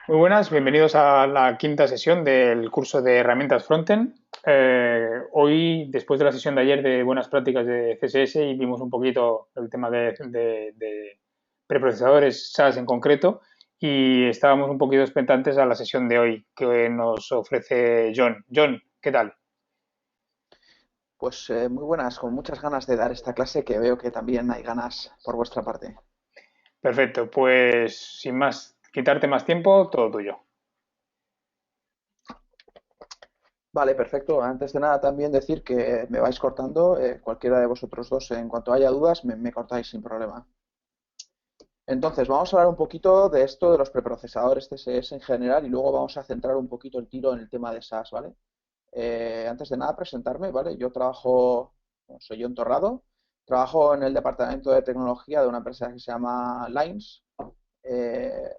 Muy buenas, bienvenidos a la quinta sesión del curso de herramientas Frontend. Hoy, después de la sesión de ayer de buenas prácticas de CSS y vimos un poquito el tema de preprocesadores SAS en concreto y estábamos un poquito expectantes a la sesión de hoy que nos ofrece John. John, ¿qué tal? Pues muy buenas, con muchas ganas de dar esta clase que veo que también hay ganas por vuestra parte. Perfecto, pues sin más, quitarte más tiempo, todo tuyo. Vale, perfecto. Antes de nada también decir que me vais cortando, cualquiera de vosotros dos, en cuanto haya dudas, me cortáis sin problema. Entonces, vamos a hablar un poquito de esto de los preprocesadores CSS en general y luego vamos a centrar un poquito el tiro en el tema de SAS, ¿vale? Antes de nada, presentarme, ¿vale? Yo trabajo, bueno, soy John Torrado, trabajo en el departamento de tecnología de una empresa que se llama Lines. Eh,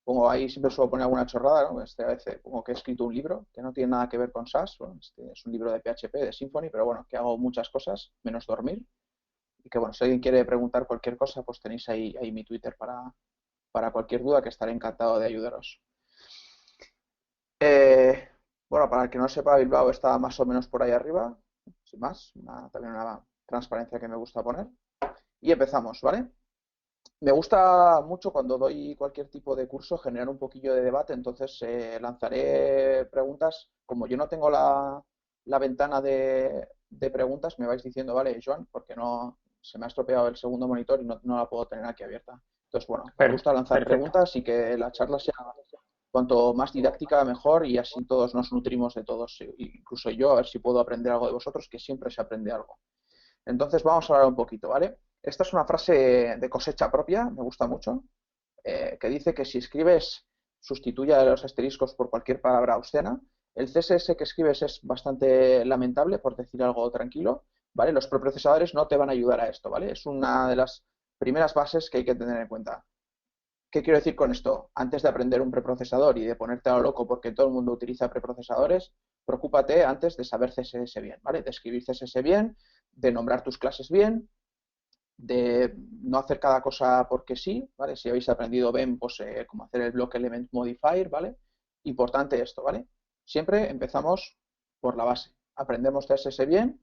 Pongo ahí, siempre suelo poner alguna chorrada, ¿no? A veces pongo que he escrito un libro que no tiene nada que ver con SAS. Bueno, este es un libro de PHP, de Symfony, pero bueno, que hago muchas cosas, menos dormir. Y que bueno, si alguien quiere preguntar cualquier cosa, pues tenéis ahí mi Twitter para cualquier duda, que estaré encantado de ayudaros. Eh, bueno, para el que no sepa, Bilbao está más o menos por ahí arriba, sin más, también una transparencia que me gusta poner. Y empezamos, ¿vale? Me gusta mucho cuando doy cualquier tipo de curso generar un poquillo de debate, entonces lanzaré preguntas. Como yo no tengo la ventana de preguntas, me vais diciendo, vale, Joan, porque no se me ha estropeado el segundo monitor y no la puedo tener aquí abierta. Entonces, bueno, me gusta lanzar Perfecto. preguntas y que la charla sea cuanto más didáctica mejor y así todos nos nutrimos de todos, incluso yo, a ver si puedo aprender algo de vosotros, que siempre se aprende algo. Entonces vamos a hablar un poquito, ¿vale? Esta es una frase de cosecha propia, me gusta mucho, que dice que si escribes, sustituye a los asteriscos por cualquier palabra obscena. El CSS que escribes es bastante lamentable, por decir algo tranquilo, ¿vale? Los preprocesadores no te van a ayudar a esto, ¿vale? Es una de las primeras bases que hay que tener en cuenta. ¿Qué quiero decir con esto? Antes de aprender un preprocesador y de ponerte a lo loco porque todo el mundo utiliza preprocesadores, preocúpate antes de saber CSS bien, ¿vale? De escribir CSS bien, de nombrar tus clases bien, de no hacer cada cosa porque sí, ¿vale? Si habéis aprendido BEM, pues cómo hacer el block element modifier, ¿vale? Importante esto, ¿vale? Siempre empezamos por la base. Aprendemos CSS bien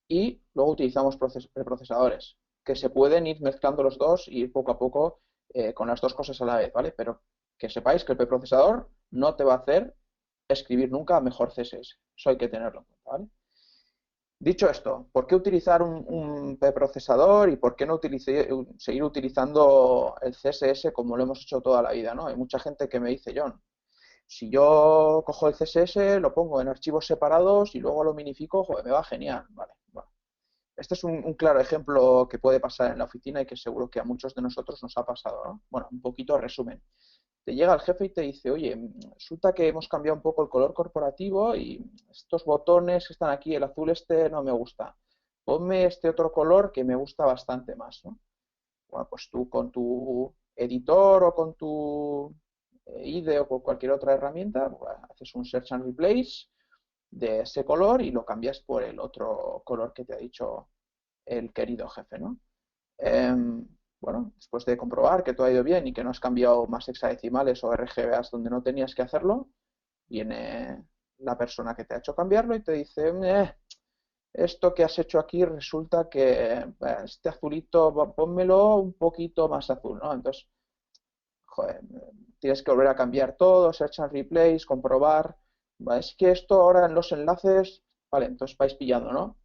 y luego utilizamos preprocesadores, que se pueden ir mezclando los dos y ir poco a poco con las dos cosas a la vez, ¿vale? Pero que sepáis que el preprocesador no te va a hacer escribir nunca mejor CSS. Eso hay que tenerlo en cuenta, ¿vale? Dicho esto, ¿por qué utilizar un preprocesador y por qué no seguir utilizando el CSS como lo hemos hecho toda la vida, ¿no? Hay mucha gente que me dice, John, si yo cojo el CSS, lo pongo en archivos separados y luego lo minifico, joder, me va genial, ¿vale? Bueno, este es un claro ejemplo que puede pasar en la oficina y que seguro que a muchos de nosotros nos ha pasado, ¿no? Bueno, un poquito resumen. Te llega el jefe y te dice, oye, resulta que hemos cambiado un poco el color corporativo y estos botones que están aquí, el azul este no me gusta. Ponme este otro color que me gusta bastante más, ¿no? Bueno, pues tú con tu editor o con tu IDE o con cualquier otra herramienta, pues, haces un search and replace de ese color y lo cambias por el otro color que te ha dicho el querido jefe, ¿no? Bueno, después de comprobar que todo ha ido bien y que no has cambiado más hexadecimales o RGBs donde no tenías que hacerlo, viene la persona que te ha hecho cambiarlo y te dice, esto que has hecho aquí resulta que este azulito, pónmelo un poquito más azul, ¿no? Entonces, joder, tienes que volver a cambiar todo, search and replace, comprobar. ¿Vale? Es que esto ahora en los enlaces, vale, entonces vais pillando, ¿no?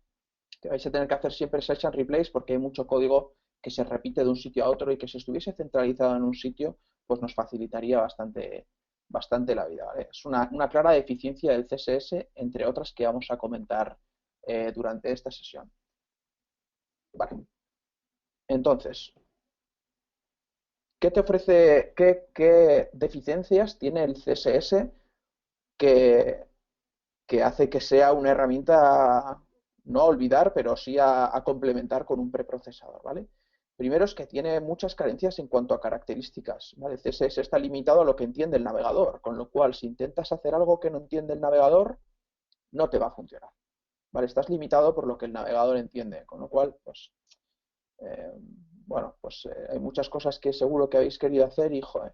Que vais a tener que hacer siempre search and replace porque hay mucho código que se repite de un sitio a otro y que si estuviese centralizado en un sitio, pues nos facilitaría bastante la vida, ¿vale? Es una clara deficiencia del CSS, entre otras que vamos a comentar durante esta sesión. Vale. Entonces, ¿qué te ofrece, qué deficiencias tiene el CSS que, que hace que sea una herramienta no a olvidar, pero sí a complementar con un preprocesador, ¿vale? Primero es que tiene muchas carencias en cuanto a características, ¿vale? El CSS está limitado a lo que entiende el navegador, con lo cual si intentas hacer algo que no entiende el navegador, no te va a funcionar, ¿vale? Estás limitado por lo que el navegador entiende, con lo cual, pues, bueno, pues hay muchas cosas que seguro que habéis querido hacer y, joder,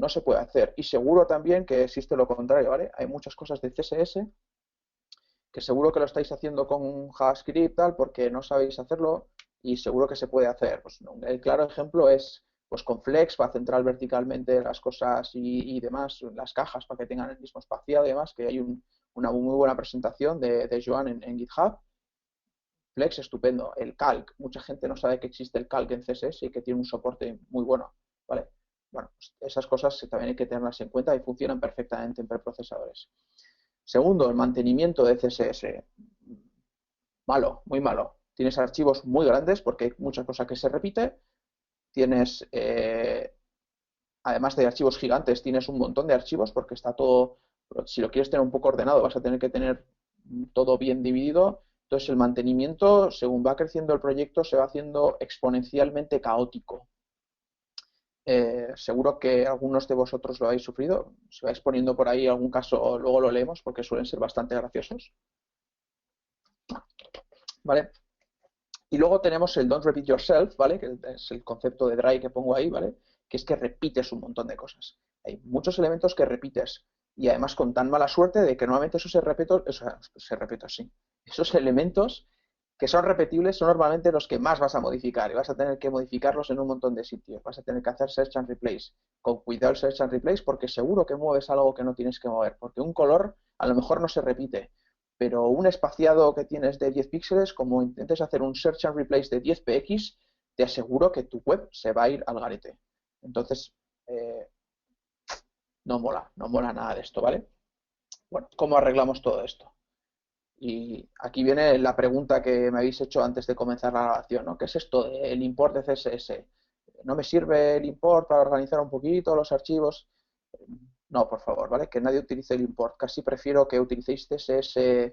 no se puede hacer. Y seguro también que existe lo contrario, ¿vale? Hay muchas cosas de CSS que seguro que lo estáis haciendo con JavaScript tal porque no sabéis hacerlo y seguro que se puede hacer. Pues, el claro ejemplo es pues con Flex para centrar verticalmente las cosas y demás, las cajas para que tengan el mismo espaciado y demás, que hay una muy buena presentación de Joan en GitHub. Flex, estupendo. El calc, mucha gente no sabe que existe el calc en CSS y que tiene un soporte muy bueno, ¿vale? Bueno, pues esas cosas también hay que tenerlas en cuenta y funcionan perfectamente en preprocesadores. Segundo, el mantenimiento de CSS. Malo, muy malo. Tienes archivos muy grandes porque hay mucha cosa que se repite. Tienes, además de archivos gigantes, tienes un montón de archivos porque está todo, si lo quieres tener un poco ordenado, vas a tener que tener todo bien dividido. Entonces el mantenimiento, según va creciendo el proyecto, se va haciendo exponencialmente caótico. Seguro que algunos de vosotros lo habéis sufrido. Si vais poniendo por ahí algún caso, luego lo leemos porque suelen ser bastante graciosos. ¿Vale? Y luego tenemos el don't repeat yourself, ¿vale? Que es el concepto de dry que pongo ahí, ¿vale? Que es que repites un montón de cosas. Hay muchos elementos que repites y además con tan mala suerte de que normalmente esos elementos que son repetibles son normalmente los que más vas a modificar y vas a tener que modificarlos en un montón de sitios. Vas a tener que hacer search and replace. Con cuidado el search and replace porque seguro que mueves algo que no tienes que mover. Porque un color a lo mejor no se repite, pero un espaciado que tienes de 10 píxeles, como intentes hacer un search and replace de 10 px, te aseguro que tu web se va a ir al garete. Entonces, no mola nada de esto, ¿vale? Bueno, ¿cómo arreglamos todo esto? Y aquí viene la pregunta que me habéis hecho antes de comenzar la grabación, ¿no? ¿Qué es esto del import de CSS? ¿No me sirve el import para organizar un poquito los archivos? No, por favor, ¿vale? Que nadie utilice el import. Casi prefiero que utilicéis CSS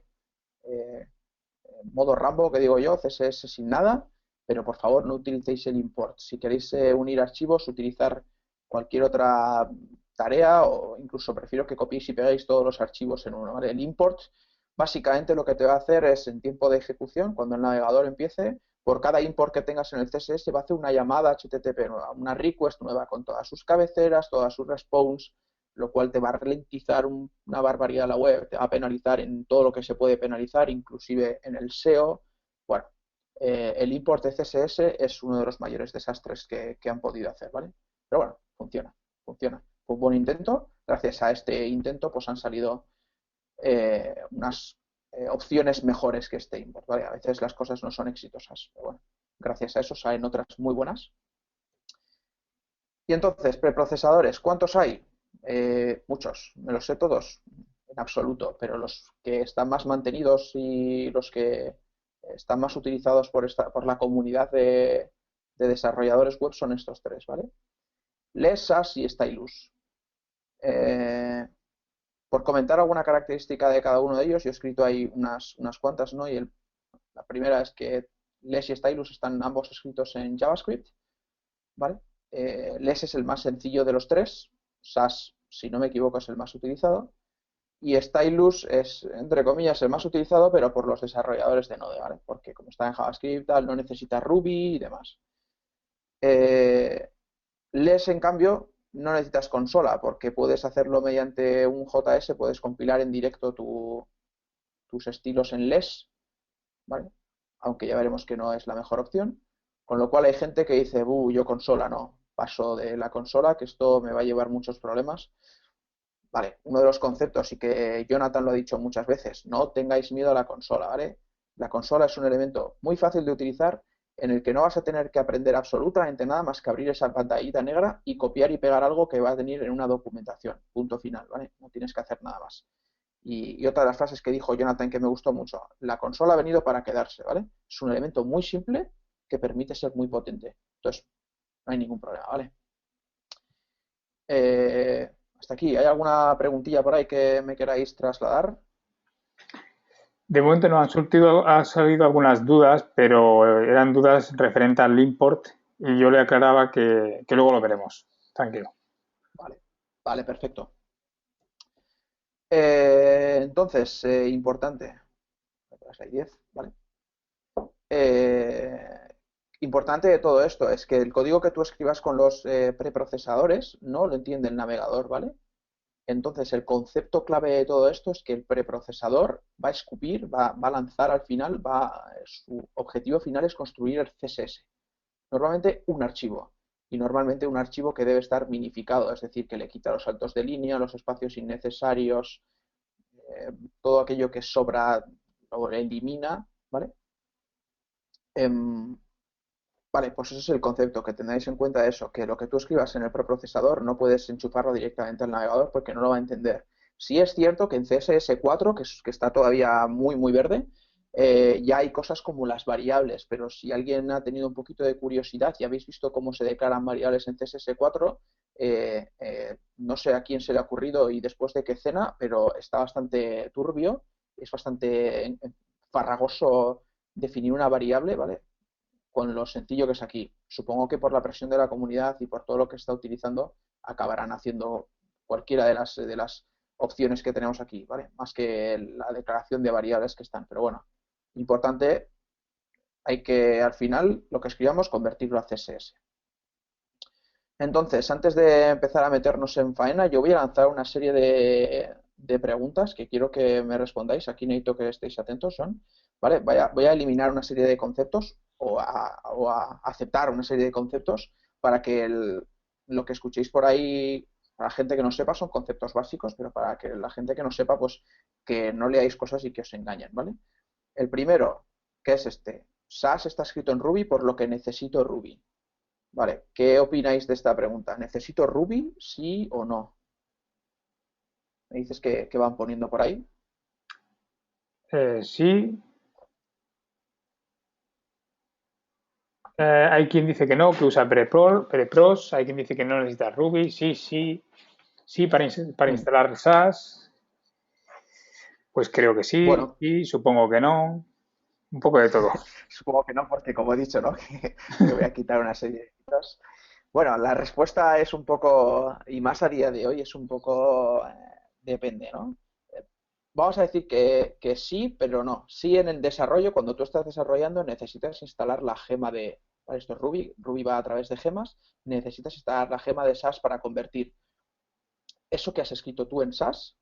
modo Rambo, que digo yo, CSS sin nada, pero por favor no utilicéis el import. Si queréis unir archivos, utilizar cualquier otra tarea o incluso prefiero que copiéis y peguéis todos los archivos en uno, ¿vale? El import básicamente lo que te va a hacer es en tiempo de ejecución, cuando el navegador empiece, por cada import que tengas en el CSS va a hacer una llamada HTTP nueva, una request nueva con todas sus cabeceras, todas sus response, lo cual te va a ralentizar una barbaridad la web, te va a penalizar en todo lo que se puede penalizar, inclusive en el SEO. Bueno, el import de CSS es uno de los mayores desastres que han podido hacer, ¿vale? Pero bueno, funciona. Fue un buen intento. Gracias a este intento pues han salido unas opciones mejores que este import, ¿vale? A veces las cosas no son exitosas, pero bueno, gracias a eso salen otras muy buenas. Y entonces, preprocesadores, ¿cuántos hay? Muchos, me los sé todos, en absoluto, pero los que están más mantenidos y los que están más utilizados por la comunidad de desarrolladores web son estos tres, ¿vale? Less, SAS y Stylus. Por comentar alguna característica de cada uno de ellos, yo he escrito ahí unas cuantas, ¿no? Y la primera es que Less y Stylus están ambos escritos en JavaScript, ¿vale? Less es el más sencillo de los tres, SAS, si no me equivoco, es el más utilizado, y Stylus es, entre comillas, el más utilizado, pero por los desarrolladores de Node, ¿vale? Porque como está en JavaScript, tal, no necesita Ruby y demás. Less, en cambio, no necesitas consola, porque puedes hacerlo mediante un JS, puedes compilar en directo tus estilos en Less, ¿vale? Aunque ya veremos que no es la mejor opción. Con lo cual hay gente que dice, yo consola, no, paso de la consola, que esto me va a llevar muchos problemas. Vale, uno de los conceptos, y que Jonathan lo ha dicho muchas veces, no tengáis miedo a la consola, ¿vale? La consola es un elemento muy fácil de utilizar en el que no vas a tener que aprender absolutamente nada más que abrir esa pantallita negra y copiar y pegar algo que va a venir en una documentación, punto final, ¿vale? No tienes que hacer nada más. Y otra de las frases que dijo Jonathan que me gustó mucho, la consola ha venido para quedarse, ¿vale? Es un elemento muy simple que permite ser muy potente. Entonces, no hay ningún problema, ¿vale? Hasta aquí. ¿Hay alguna preguntilla por ahí que me queráis trasladar? De momento han salido algunas dudas, pero eran dudas referentes al import y yo le aclaraba que luego lo veremos. Tranquilo. Vale, vale, perfecto. Entonces, importante. Atrás hay 10, ¿vale? Importante de todo esto es que el código que tú escribas con los preprocesadores no lo entiende el navegador, ¿vale? Entonces, el concepto clave de todo esto es que el preprocesador va a escupir, va a lanzar al final, su objetivo final es construir el CSS. Normalmente un archivo, y normalmente un archivo que debe estar minificado, es decir, que le quita los saltos de línea, los espacios innecesarios, todo aquello que sobra lo elimina, ¿vale? Em, Vale, pues ese es el concepto, que tengáis en cuenta eso, que lo que tú escribas en el preprocesador no puedes enchufarlo directamente al navegador porque no lo va a entender. Sí es cierto que en CSS4, que está todavía muy, muy verde, ya hay cosas como las variables, pero si alguien ha tenido un poquito de curiosidad y habéis visto cómo se declaran variables en CSS4, no sé a quién se le ha ocurrido y después de qué cena, pero está bastante turbio, es bastante farragoso definir una variable, ¿vale? Con lo sencillo que es aquí. Supongo que por la presión de la comunidad y por todo lo que está utilizando, acabarán haciendo cualquiera de las opciones que tenemos aquí, ¿vale? Más que la declaración de variables que están. Pero bueno, importante, hay que al final lo que escribamos convertirlo a CSS. Entonces, antes de empezar a meternos en faena, yo voy a lanzar una serie de preguntas que quiero que me respondáis. Aquí necesito que estéis atentos, son, ¿vale? Voy a eliminar una serie de conceptos o a aceptar una serie de conceptos para que lo que escuchéis por ahí, para la gente que no sepa, son conceptos básicos, pero para que la gente que no sepa, pues que no leáis cosas y que os engañen, ¿vale? El primero, que es este. SAS está escrito en Ruby por lo que necesito Ruby. Vale, ¿qué opináis de esta pregunta? ¿Necesito Ruby, sí o no? Me dices que van poniendo por ahí. Sí, hay quien dice que no, que usa prepros, hay quien dice que no necesita Ruby, sí, sí, sí para Hmm. instalar SAS, pues creo que sí, Bueno, y supongo que no, un poco de todo. supongo que no, porque como he dicho, ¿no? Que voy a quitar una serie de cosas. Bueno, la respuesta es un poco, y más a día de hoy, es un poco, depende, ¿no? Eh, Vamos a decir que sí, pero no. Sí en el desarrollo, cuando tú estás desarrollando, necesitas instalar la gema de, para esto es Ruby, Ruby va a través de gemas, necesitas instalar la gema de SAS para convertir eso que has escrito tú en SAS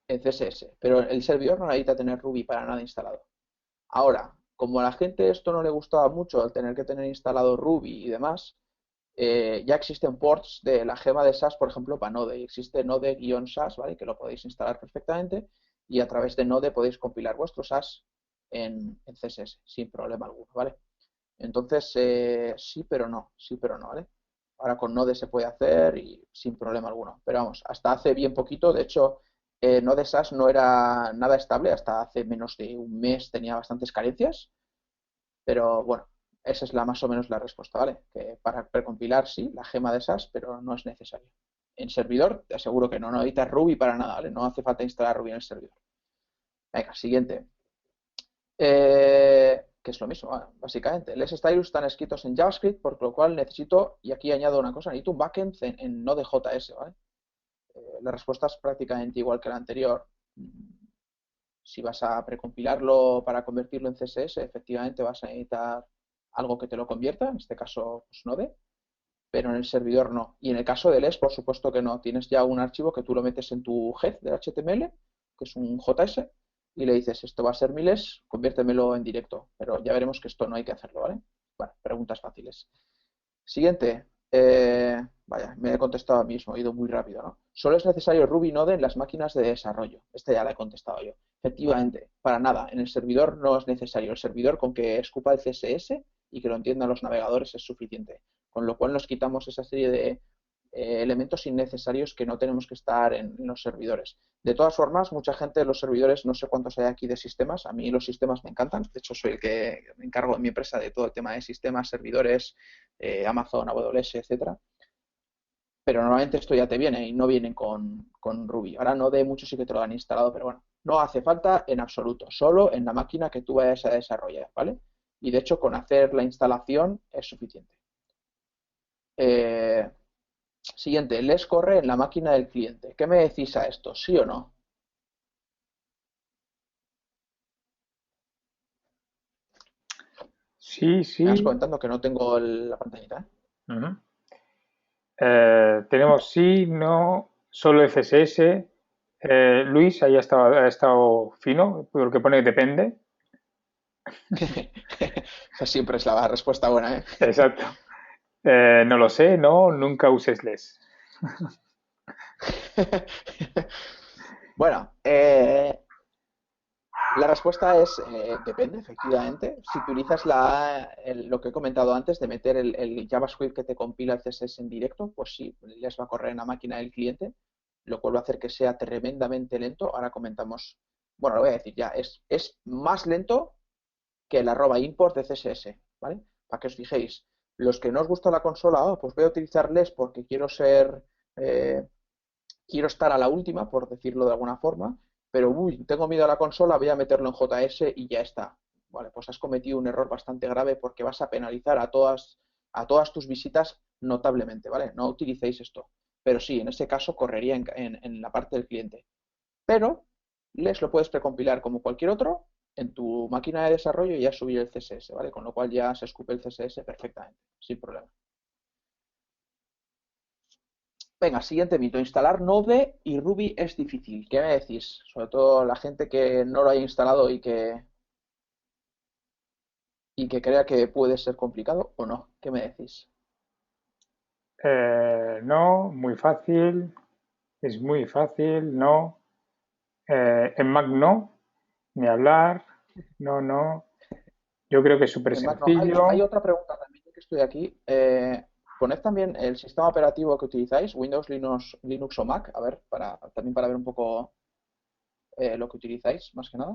en CSS, pero el servidor no necesita tener Ruby para nada instalado. Ahora, como a la gente esto no le gustaba mucho, el tener que tener instalado Ruby y demás, ya existen ports de la gema de SAS, por ejemplo, para Node. Y existe Node-SAS, ¿vale? Que lo podéis instalar perfectamente y a través de Node podéis compilar vuestro SAS en CSS sin problema alguno, ¿vale? Entonces, sí, pero no, ¿vale? Ahora con Node se puede hacer y sin problema alguno. Pero vamos, hasta hace bien poquito, de hecho, Node SAS no era nada estable, hasta hace menos de un mes tenía bastantes carencias, pero bueno, esa es más o menos la respuesta, ¿vale? Que para precompilar sí, la gema de SAS, pero no es necesario. En servidor, te aseguro que no necesitas Ruby para nada, ¿vale? No hace falta instalar Ruby en el servidor. Venga, siguiente. Que es lo mismo, básicamente. Les styles están escritos en JavaScript, por lo cual necesito, y aquí añado una cosa, necesito un backend en Node.js, ¿vale? La respuesta es prácticamente igual que la anterior. Si vas a precompilarlo para convertirlo en CSS, efectivamente vas a necesitar algo que te lo convierta, en este caso pues Node, pero en el servidor no. Y en el caso del LESS, por supuesto que no. Tienes ya un archivo que tú lo metes en tu head del HTML, que es un JS, y le dices, esto va a ser mi LESS, conviértemelo en directo. Pero ya veremos que esto no hay que hacerlo, ¿vale? Bueno, preguntas fáciles. Siguiente. Vaya, me he contestado a mí mismo, he ido muy rápido, ¿no? Solo es necesario Ruby Node en las máquinas de desarrollo. Este ya la he contestado yo. Efectivamente, para nada. En el servidor no es necesario. El servidor con que escupa el CSS y que lo entiendan los navegadores es suficiente. Con lo cual nos quitamos esa serie de elementos innecesarios que no tenemos que estar en los servidores. De todas formas, mucha gente de los servidores, no sé cuántos hay aquí de sistemas, a mí los sistemas me encantan, de hecho soy el que me encargo en mi empresa de todo el tema de sistemas, servidores, Amazon, AWS, etcétera. Pero normalmente esto ya te viene y no vienen con Ruby. Ahora no de mucho sí que te lo han instalado, pero bueno, no hace falta en absoluto, solo en la máquina que tú vayas a desarrollar, ¿vale? Y de hecho con hacer la instalación es suficiente. Eh, Siguiente, les corre en la máquina del cliente. ¿Qué me decís a esto? ¿Sí o no? Sí, Me vas sí. comentando que no tengo la pantallita, ¿eh? Ujú. Tenemos sí, no, solo CSS. Luis, ahí ha estado fino, porque pone depende. Esa siempre es la respuesta buena, ¿eh? Exacto. No lo sé, no, nunca uses less. Bueno, la respuesta es depende, efectivamente. Si utilizas lo que he comentado antes de meter el JavaScript que te compila el CSS en directo, pues sí, les va a correr en la máquina del cliente, lo cual va a hacer que sea tremendamente lento. Ahora comentamos, bueno, lo voy a decir ya, es más lento que el @import de CSS, ¿vale? Para que os fijéis. Los que no os gusta la consola, pues voy a utilizar less porque eh, quiero estar a la última, por decirlo de alguna forma, pero uy, tengo miedo a la consola, voy a meterlo en JS y ya está. Vale, pues has cometido un error bastante grave porque vas a penalizar a todas tus visitas notablemente, ¿vale? No utilicéis esto. Pero sí, en ese caso correría en la parte del cliente. Pero les lo puedes precompilar como cualquier otro en tu máquina de desarrollo y ya subir el CSS, ¿vale? Con lo cual ya se escupe el CSS perfectamente, sin problema. Venga, siguiente mito. Instalar Node y Ruby es difícil. ¿Qué me decís? Sobre todo la gente que no lo haya instalado y que crea que puede ser complicado o no. ¿Qué me decís? No, muy fácil, es muy fácil, no. En Mac no, ni hablar, no, no. Yo creo que es súper Magno, hay sencillo. otra pregunta también ya que estoy aquí. Poned también el sistema operativo que utilizáis, Windows, Linux o Mac, a ver, también para ver un poco lo que utilizáis, más que nada.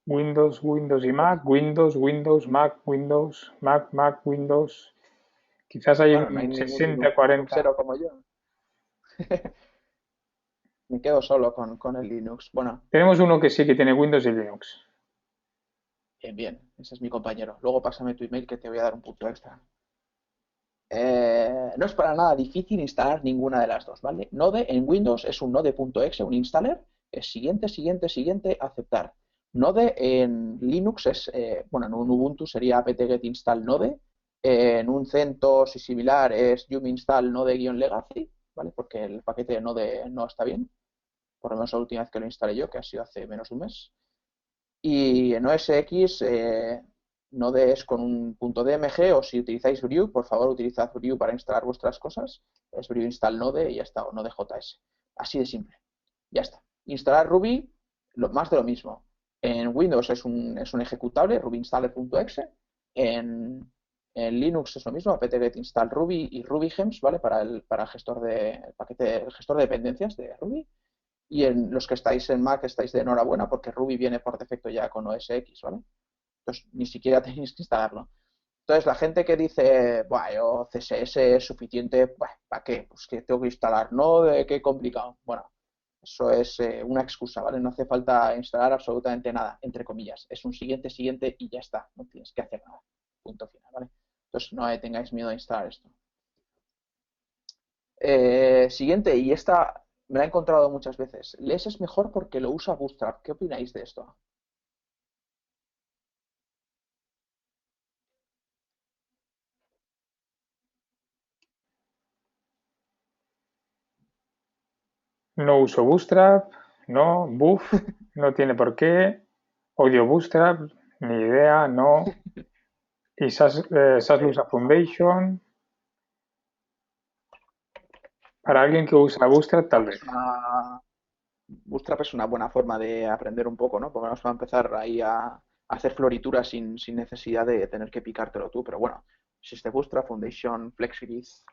Windows, Windows y Mac, Windows, Windows, Mac, Windows, Mac, Mac, Windows. Quizás hay Bueno, no hay un ningún 60-40. Linuxero como yo. Me quedo solo con el Linux. Bueno, Tenemos uno que sí que tiene Windows y Linux. bien, bien. Ese es mi compañero. Luego pásame tu email que te voy a dar un punto extra. No es para nada difícil instalar ninguna de las dos, ¿vale? Node en Windows es un node.exe, un installer, es siguiente, siguiente, siguiente, aceptar. Node en Linux es, bueno, en un Ubuntu sería apt-get install node, en un CentOS y similar es yum install node-legacy, ¿vale? Porque el paquete de node no está bien, por lo menos la última vez que lo instalé yo, que ha sido hace menos de un mes. Y en OS X Node es con un punto .dmg o si utilizáis Brew, por favor utilizad Brew para instalar vuestras cosas. Es Brew install Node y ya está, o Node.js. Así de simple. Ya está. Instalar Ruby, más de lo mismo. En Windows es un ejecutable, rubyinstaller.exe. En Linux es lo mismo, apt-get install Ruby y RubyGems, ¿vale? Para el paquete, el gestor de dependencias de Ruby. Y en los que estáis en Mac estáis de enhorabuena porque Ruby viene por defecto ya con OS X, ¿vale? Entonces ni siquiera tenéis que instalarlo. Entonces la gente que dice, bueno, yo CSS es suficiente, bueno, ¿para qué? Pues que tengo que instalar, ¿no? De qué complicado. Bueno, eso es una excusa, ¿vale? No hace falta instalar absolutamente nada, entre comillas. Es un siguiente, siguiente y ya está. No tienes que hacer nada. Punto final, ¿vale? Entonces no tengáis miedo a instalar esto. Siguiente, y esta me la he encontrado muchas veces. Les es mejor porque lo usa Bootstrap. ¿Qué opináis de esto? No uso Bootstrap, no, Buff, no tiene por qué. Odio Bootstrap, ni idea, no. Y SAS lo usa Foundation. Para alguien que usa Bootstrap, tal Bueno, vez. Bootstrap es una buena forma de aprender un poco, ¿no? Porque vamos a empezar ahí a hacer florituras sin necesidad de tener que picártelo tú. Pero bueno, si es de Bootstrap, Foundation, Flexiris,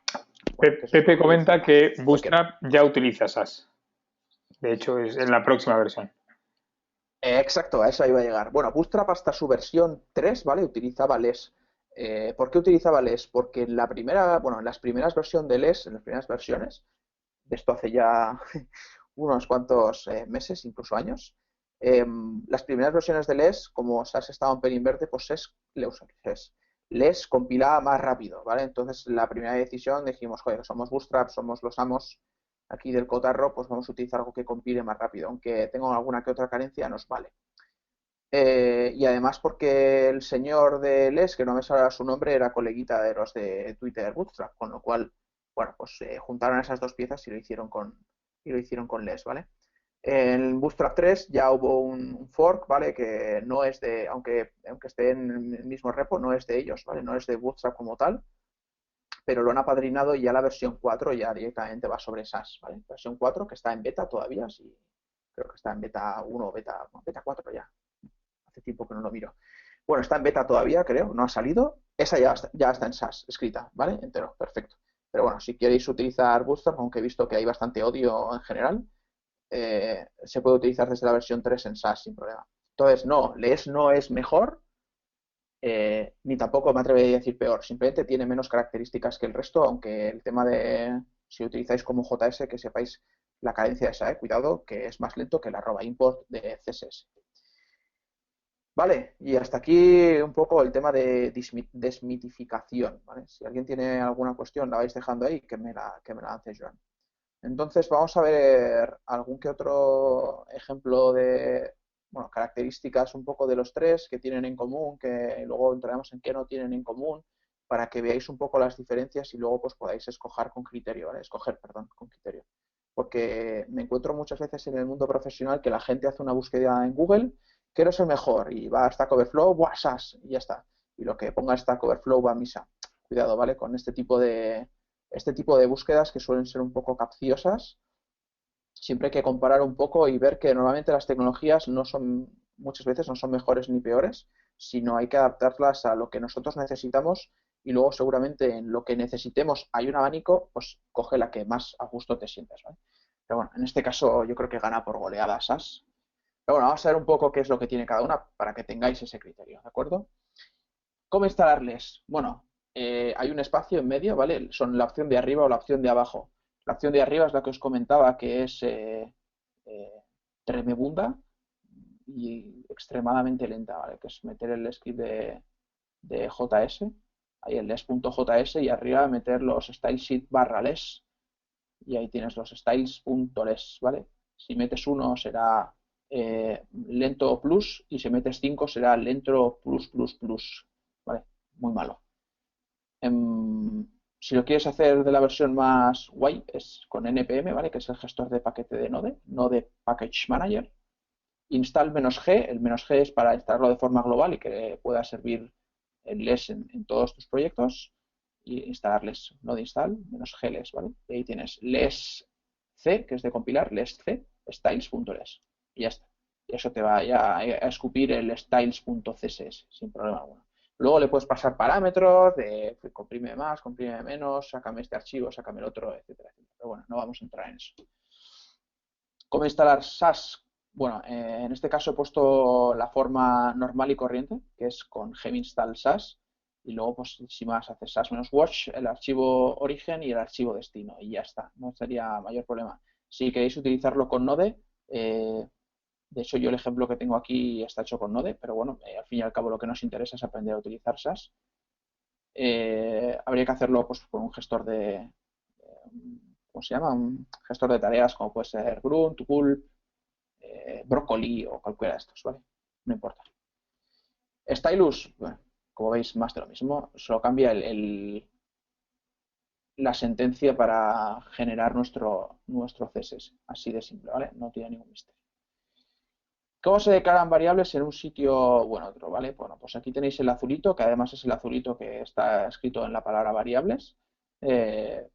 bueno, que eso es Pepe Code, comenta que cualquiera. Bootstrap ya utiliza SAS. De hecho, es en la próxima versión. Exacto, a eso iba a llegar. Bueno, Bootstrap hasta su versión 3, ¿vale? Utilizaba LESS. ¿Por qué utilizaba LESS? Porque en las primeras versiones de LESS, en las primeras versiones, de esto hace ya unos cuantos meses, incluso años, las primeras versiones de LESS, como SAS estaba en pelín verde, pues LESS compilaba más rápido, ¿vale? Entonces, la primera decisión dijimos, joder, somos Bootstrap, somos los amos, aquí del cotarro, pues vamos a utilizar algo que compile más rápido, aunque tenga alguna que otra carencia, nos vale. Y además porque el señor de Les, que no me sale su nombre, era coleguita de los de Twitter Bootstrap, con lo cual, bueno, pues juntaron esas dos piezas y lo hicieron con Les, ¿vale? En Bootstrap 3 ya hubo un fork, ¿vale? Que no es de, aunque esté en el mismo repo, no es de ellos, ¿vale? No es de Bootstrap como tal, pero lo han apadrinado y ya la versión 4 ya directamente va sobre SAS, ¿vale? Versión 4 que está en beta todavía, sí, creo que está en beta 1 o beta 4 ya. Hace tiempo que no lo miro. Bueno, está en beta todavía, creo, no ha salido. Esa ya está en SAS, escrita, ¿vale? Entero, perfecto. Pero bueno, si queréis utilizar Bootstrap, aunque he visto que hay bastante odio en general, se puede utilizar desde la versión 3 en SAS sin problema. Entonces, no, LES no es mejor, ni tampoco me atrevería a decir peor, simplemente tiene menos características que el resto, aunque el tema de si utilizáis como JS, que sepáis la cadencia esa, cuidado, que es más lento que la @import de CSS. Vale, y hasta aquí un poco el tema de desmitificación, ¿vale? Si alguien tiene alguna cuestión, la vais dejando ahí, que me la lance Joan. Entonces vamos a ver algún que otro ejemplo de, bueno, características un poco de los tres que tienen en común, que luego entraremos en qué no tienen en común, para que veáis un poco las diferencias y luego pues podáis escoger con criterio, ¿vale? Escoger, perdón, con criterio. Porque me encuentro muchas veces en el mundo profesional que la gente hace una búsqueda en Google, quiero ser mejor, y va a Stack Overflow, ¡buah! Y ya está. Y lo que ponga Stack Overflow va a misa. Cuidado, ¿vale? Con este tipo de búsquedas que suelen ser un poco capciosas, siempre hay que comparar un poco y ver que normalmente las tecnologías muchas veces no son mejores ni peores, sino hay que adaptarlas a lo que nosotros necesitamos y luego seguramente en lo que necesitemos hay un abanico, pues coge la que más a gusto te sientas, ¿vale? Pero bueno, en este caso yo creo que gana por goleada SAS. Pero bueno, vamos a ver un poco qué es lo que tiene cada una para que tengáis ese criterio, ¿de acuerdo? ¿Cómo instalarles? Bueno, hay un espacio en medio, ¿vale? Son la opción de arriba o la opción de abajo. La opción de arriba es la que os comentaba, que es eh, tremebunda y extremadamente lenta, ¿vale? Que es meter el script de JS, ahí el les.js y arriba meter los stylesheet /les y ahí tienes los styles.les, ¿vale? Si metes uno será lento plus y si metes 5 será lento plus plus plus, ¿vale? Muy malo. Si lo quieres hacer de la versión más guay es con npm, ¿vale? Que es el gestor de paquete de Node Package Manager. Install "-g", el "-g" es para instalarlo de forma global y que pueda servir en les en todos tus proyectos y instalarles node install "-gles", ¿vale? Y ahí tienes les c, que es de compilar, les c, styles.les y ya está. Y eso te va ya a escupir el styles.css sin problema alguno. Luego le puedes pasar parámetros de comprime más, comprime menos, sácame este archivo, sácame el otro, etcétera, etcétera. Pero bueno, no vamos a entrar en eso. ¿Cómo instalar SAS? Bueno, en este caso he puesto la forma normal y corriente, que es con geminstall SAS, y luego, pues, si más, haces SAS-watch, el archivo origen y el archivo destino, y ya está, no sería mayor problema. Si queréis utilizarlo con Node, de hecho yo el ejemplo que tengo aquí está hecho con Node, pero bueno, al fin y al cabo lo que nos interesa es aprender a utilizar SAS. Habría que hacerlo pues con un gestor ¿cómo se llama? Un gestor de tareas como puede ser Grunt, Gulp, Broccoli o cualquiera de estos, ¿vale? No importa. Stylus, bueno, como veis, más de lo mismo. Solo cambia la sentencia para generar nuestro CSS. Así de simple, ¿vale? No tiene ningún misterio. ¿Cómo se declaran variables en un sitio o en otro, ¿vale? Bueno, pues aquí tenéis el azulito, que además es el azulito que está escrito en la palabra variables. En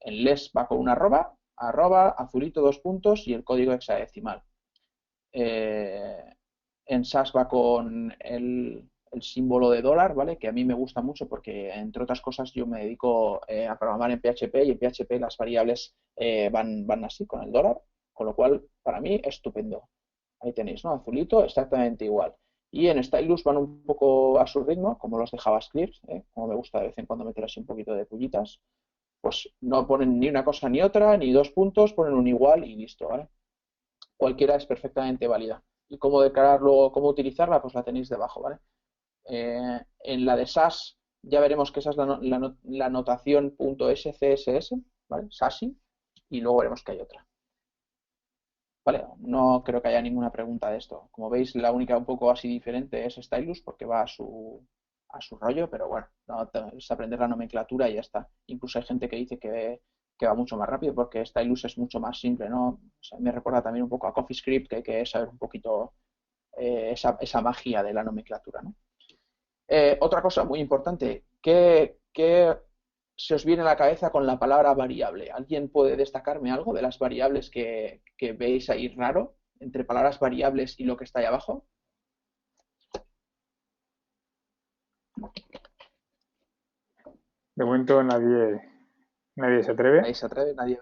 les va con una arroba, azulito, 2 puntos y el código hexadecimal. En SAS va con el símbolo de dólar, ¿vale? Que a mí me gusta mucho porque, entre otras cosas, yo me dedico a programar en PHP y en PHP las variables van así, con el dólar, con lo cual, para mí, estupendo. Ahí tenéis, ¿no? Azulito, exactamente igual. Y en Stylus van un poco a su ritmo, como los de JavaScript, como me gusta de vez en cuando meter así un poquito de pullitas. Pues no ponen ni una cosa ni otra, ni 2 puntos, ponen un igual y listo, ¿vale? Cualquiera es perfectamente válida. Y cómo declarar luego, cómo utilizarla, pues la tenéis debajo, ¿vale? En la de SAS ya veremos que esa es la notación .scss, ¿vale? SASI. y luego veremos que hay otra. Vale, no creo que haya ninguna pregunta de esto. Como veis, la única un poco así diferente es Stylus porque va a su rollo, pero bueno, no, es aprender la nomenclatura y ya está. Incluso hay gente que dice que va mucho más rápido porque Stylus es mucho más simple, ¿no? O sea, me recuerda también un poco a CoffeeScript, que hay que saber un poquito esa magia de la nomenclatura, ¿no? Otra cosa muy importante, ¿qué se os viene a la cabeza con la palabra variable? ¿Alguien puede destacarme algo de las variables que veis ahí raro entre palabras variables y lo que está ahí abajo? De momento nadie se Nadie atreve. se atreve, nadie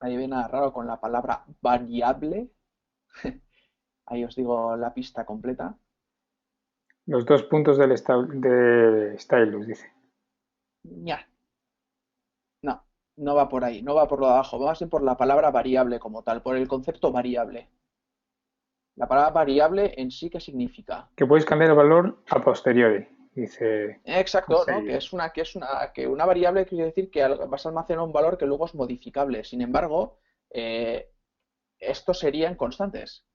ve nada raro con la palabra variable. Ahí os digo la pista completa. Los 2 puntos de Stylus, dice. Ña, no, no va por ahí, no va por lo de abajo, va más bien por la palabra variable como tal, por el concepto variable. La palabra variable en sí, ¿qué significa? Que puedes cambiar el valor a posteriori, dice Exacto, ¿no? enseguida. Que una variable quiere decir que vas a almacenar un valor que luego es modificable. Sin embargo, eh, estos serían constantes,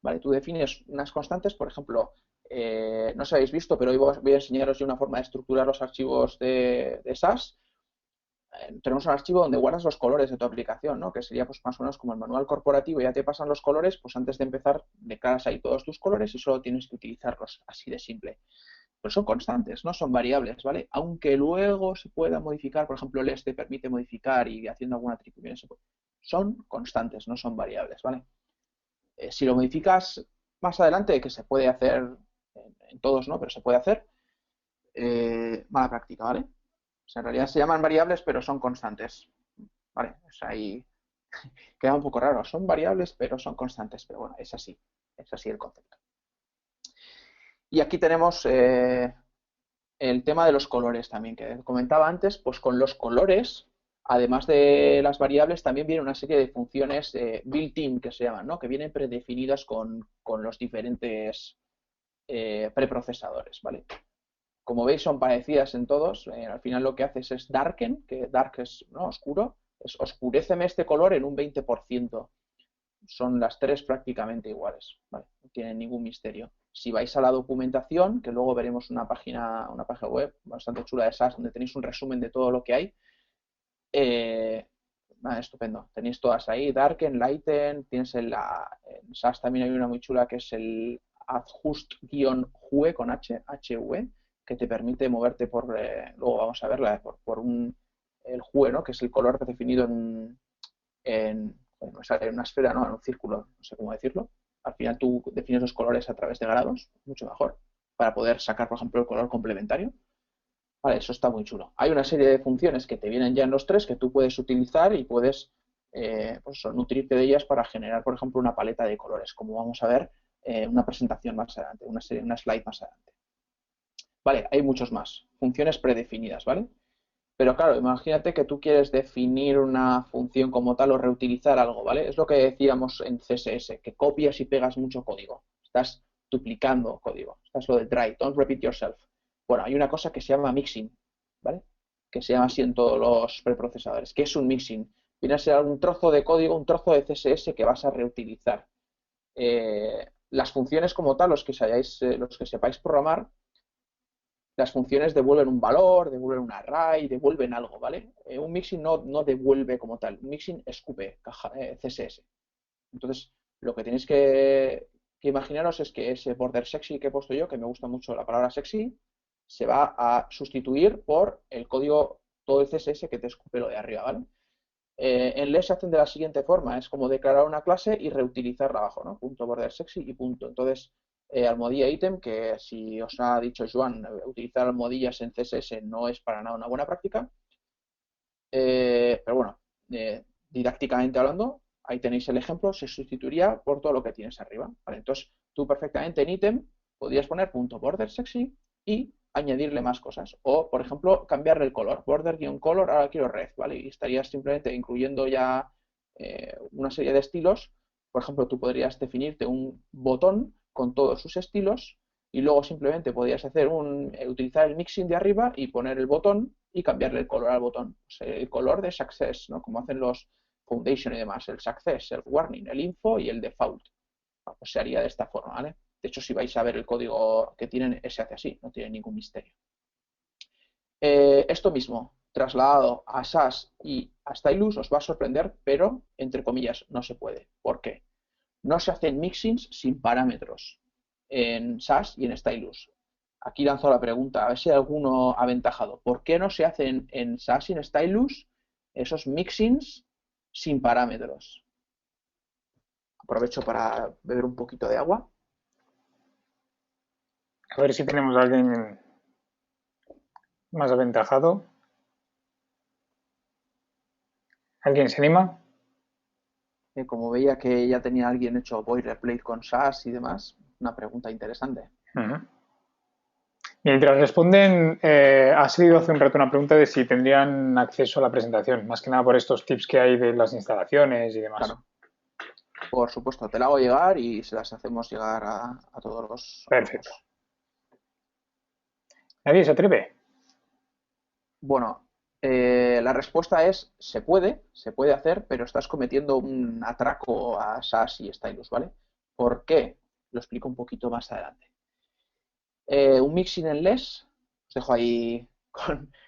¿vale? Tú defines unas constantes, por ejemplo, no sé si habéis visto, pero hoy voy a enseñaros yo una forma de estructurar los archivos de SAS. Tenemos un archivo donde guardas los colores de tu aplicación, ¿no? Que sería pues más o menos como el manual corporativo, ya te pasan los colores, pues antes de empezar declaras ahí todos tus colores y solo tienes que utilizarlos, así de simple. Pues son constantes, no son variables, ¿vale? Aunque luego se pueda modificar, por ejemplo, el este permite modificar y haciendo alguna atribución, son constantes, no son variables, ¿vale? Si lo modificas más adelante, que se puede hacer en todos, ¿no? Pero se puede hacer, mala práctica, ¿vale? O sea, en realidad se llaman variables, pero son constantes, ¿vale? O sea, ahí queda un poco raro. Son variables, pero son constantes, pero bueno, es así el concepto. Y aquí tenemos el tema de los colores también, que comentaba antes, pues con los colores, además de las variables, también viene una serie de funciones built-in que se llaman, ¿no? Que vienen predefinidas con los diferentes preprocesadores, ¿vale? Como veis, son parecidas en todos. Al final lo que haces es darken, que dark es, ¿no?, oscuro. Es oscuréceme este color en un 20%. Son las tres prácticamente iguales, ¿vale? No tienen ningún misterio. Si vais a la documentación, que luego veremos una página web bastante chula de SAS, donde tenéis un resumen de todo lo que hay, estupendo. Tenéis todas ahí, Darken, Lighten, tienes en SAS también hay una muy chula que es el adjust-hue con HV, que te permite moverte luego vamos a verla, el hue, ¿no? Que es el color definido bueno, en una esfera, no, en un círculo, no sé cómo decirlo. Al final tú defines los colores a través de grados, mucho mejor, para poder sacar, por ejemplo, el color complementario. Vale, eso está muy chulo. Hay una serie de funciones que te vienen ya en los tres que tú puedes utilizar y puedes pues nutrirte de ellas para generar, por ejemplo, una paleta de colores, como vamos a ver una presentación más adelante, una slide más adelante. Vale, hay muchos más. Funciones predefinidas, ¿vale? Pero claro, imagínate que tú quieres definir una función como tal o reutilizar algo, ¿vale? Es lo que decíamos en CSS, que copias y pegas mucho código. Estás duplicando código. Estás lo de try, don't repeat yourself. Bueno, hay una cosa que se llama mixing, ¿vale? Que se llama así en todos los preprocesadores. ¿Qué es un mixing? Viene a ser un trozo de código, un trozo de CSS que vas a reutilizar. Las funciones como tal, los que sepáis programar, las funciones devuelven un valor, devuelven un array, devuelven algo, ¿vale? Un mixin no devuelve como tal, un mixin escupe CSS. Entonces, lo que tenéis que imaginaros es que ese border sexy que he puesto yo, que me gusta mucho la palabra sexy, se va a sustituir por el código, todo el CSS que te escupe lo de arriba, ¿vale? En LESS se hacen de la siguiente forma, es como declarar una clase y reutilizarla abajo, ¿no? Punto border sexy y punto. Entonces, almohadilla item, que si os ha dicho Joan, utilizar almohadillas en CSS no es para nada una buena práctica, pero bueno, didácticamente hablando, ahí tenéis el ejemplo, se sustituiría por todo lo que tienes arriba, ¿vale? Entonces, tú perfectamente en item podrías poner punto border sexy y añadirle más cosas. O, por ejemplo, cambiarle el color. Border-color, ahora quiero red, ¿vale? Y estarías simplemente incluyendo ya una serie de estilos. Por ejemplo, tú podrías definirte un botón con todos sus estilos y luego simplemente podrías utilizar el mixing de arriba y poner el botón y cambiarle el color al botón. Pues el color de success, ¿no? Como hacen los foundation y demás, el success, el warning, el info y el default. Pues se haría de esta forma, ¿vale? De hecho, si vais a ver el código que tienen, se hace así, no tiene ningún misterio. Esto mismo, trasladado a SAS y a Stylus, os va a sorprender, pero, entre comillas, no se puede. ¿Por qué? No se hacen mixins sin parámetros en SAS y en Stylus. Aquí lanzo la pregunta, a ver si hay alguno aventajado. ¿Por qué no se hacen en SAS y en Stylus esos mixins sin parámetros? Aprovecho para beber un poquito de agua. A ver si tenemos a alguien más aventajado. ¿Alguien se anima? Como veía que ya tenía alguien hecho boilerplate con SAS y demás, una pregunta interesante. Ujú. Mientras responden, ha salido hace un rato una pregunta de si tendrían acceso a la presentación, más que nada por estos tips que hay de las instalaciones y demás. Claro, por supuesto, te la hago llegar y se las hacemos llegar a todos los Perfecto. grupos. ¿Nadie se atreve? Bueno, la respuesta es se puede hacer, pero estás cometiendo un atraco a SAS y Stylus, ¿vale? ¿Por qué? Lo explico un poquito más adelante. Un mixing en less, os dejo ahí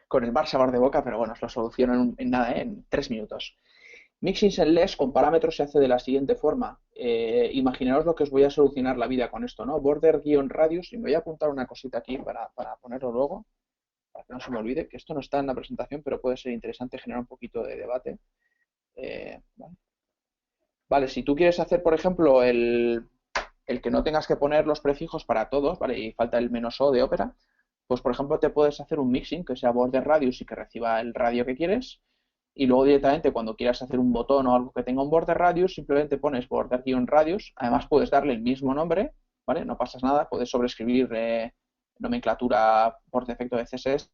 con el mar sabor de boca, pero bueno, os lo soluciono en nada, en 3 minutos. Mixins en less con parámetros se hace de la siguiente forma. Imaginaos lo que os voy a solucionar la vida con esto, ¿no? Border-radius, y me voy a apuntar una cosita aquí para ponerlo luego, para que no se me olvide, que esto no está en la presentación, pero puede ser interesante generar un poquito de debate. Vale. Vale, si tú quieres hacer, por ejemplo, el que no tengas que poner los prefijos para todos, ¿vale? Y falta el "-o" de Opera, pues por ejemplo te puedes hacer un mixing que sea border radius y que reciba el radio que quieres, y luego directamente cuando quieras hacer un botón o algo que tenga un border radius, simplemente pones border-radius. Además puedes darle el mismo nombre, ¿vale? No pasa nada, puedes sobreescribir nomenclatura por defecto de CSS.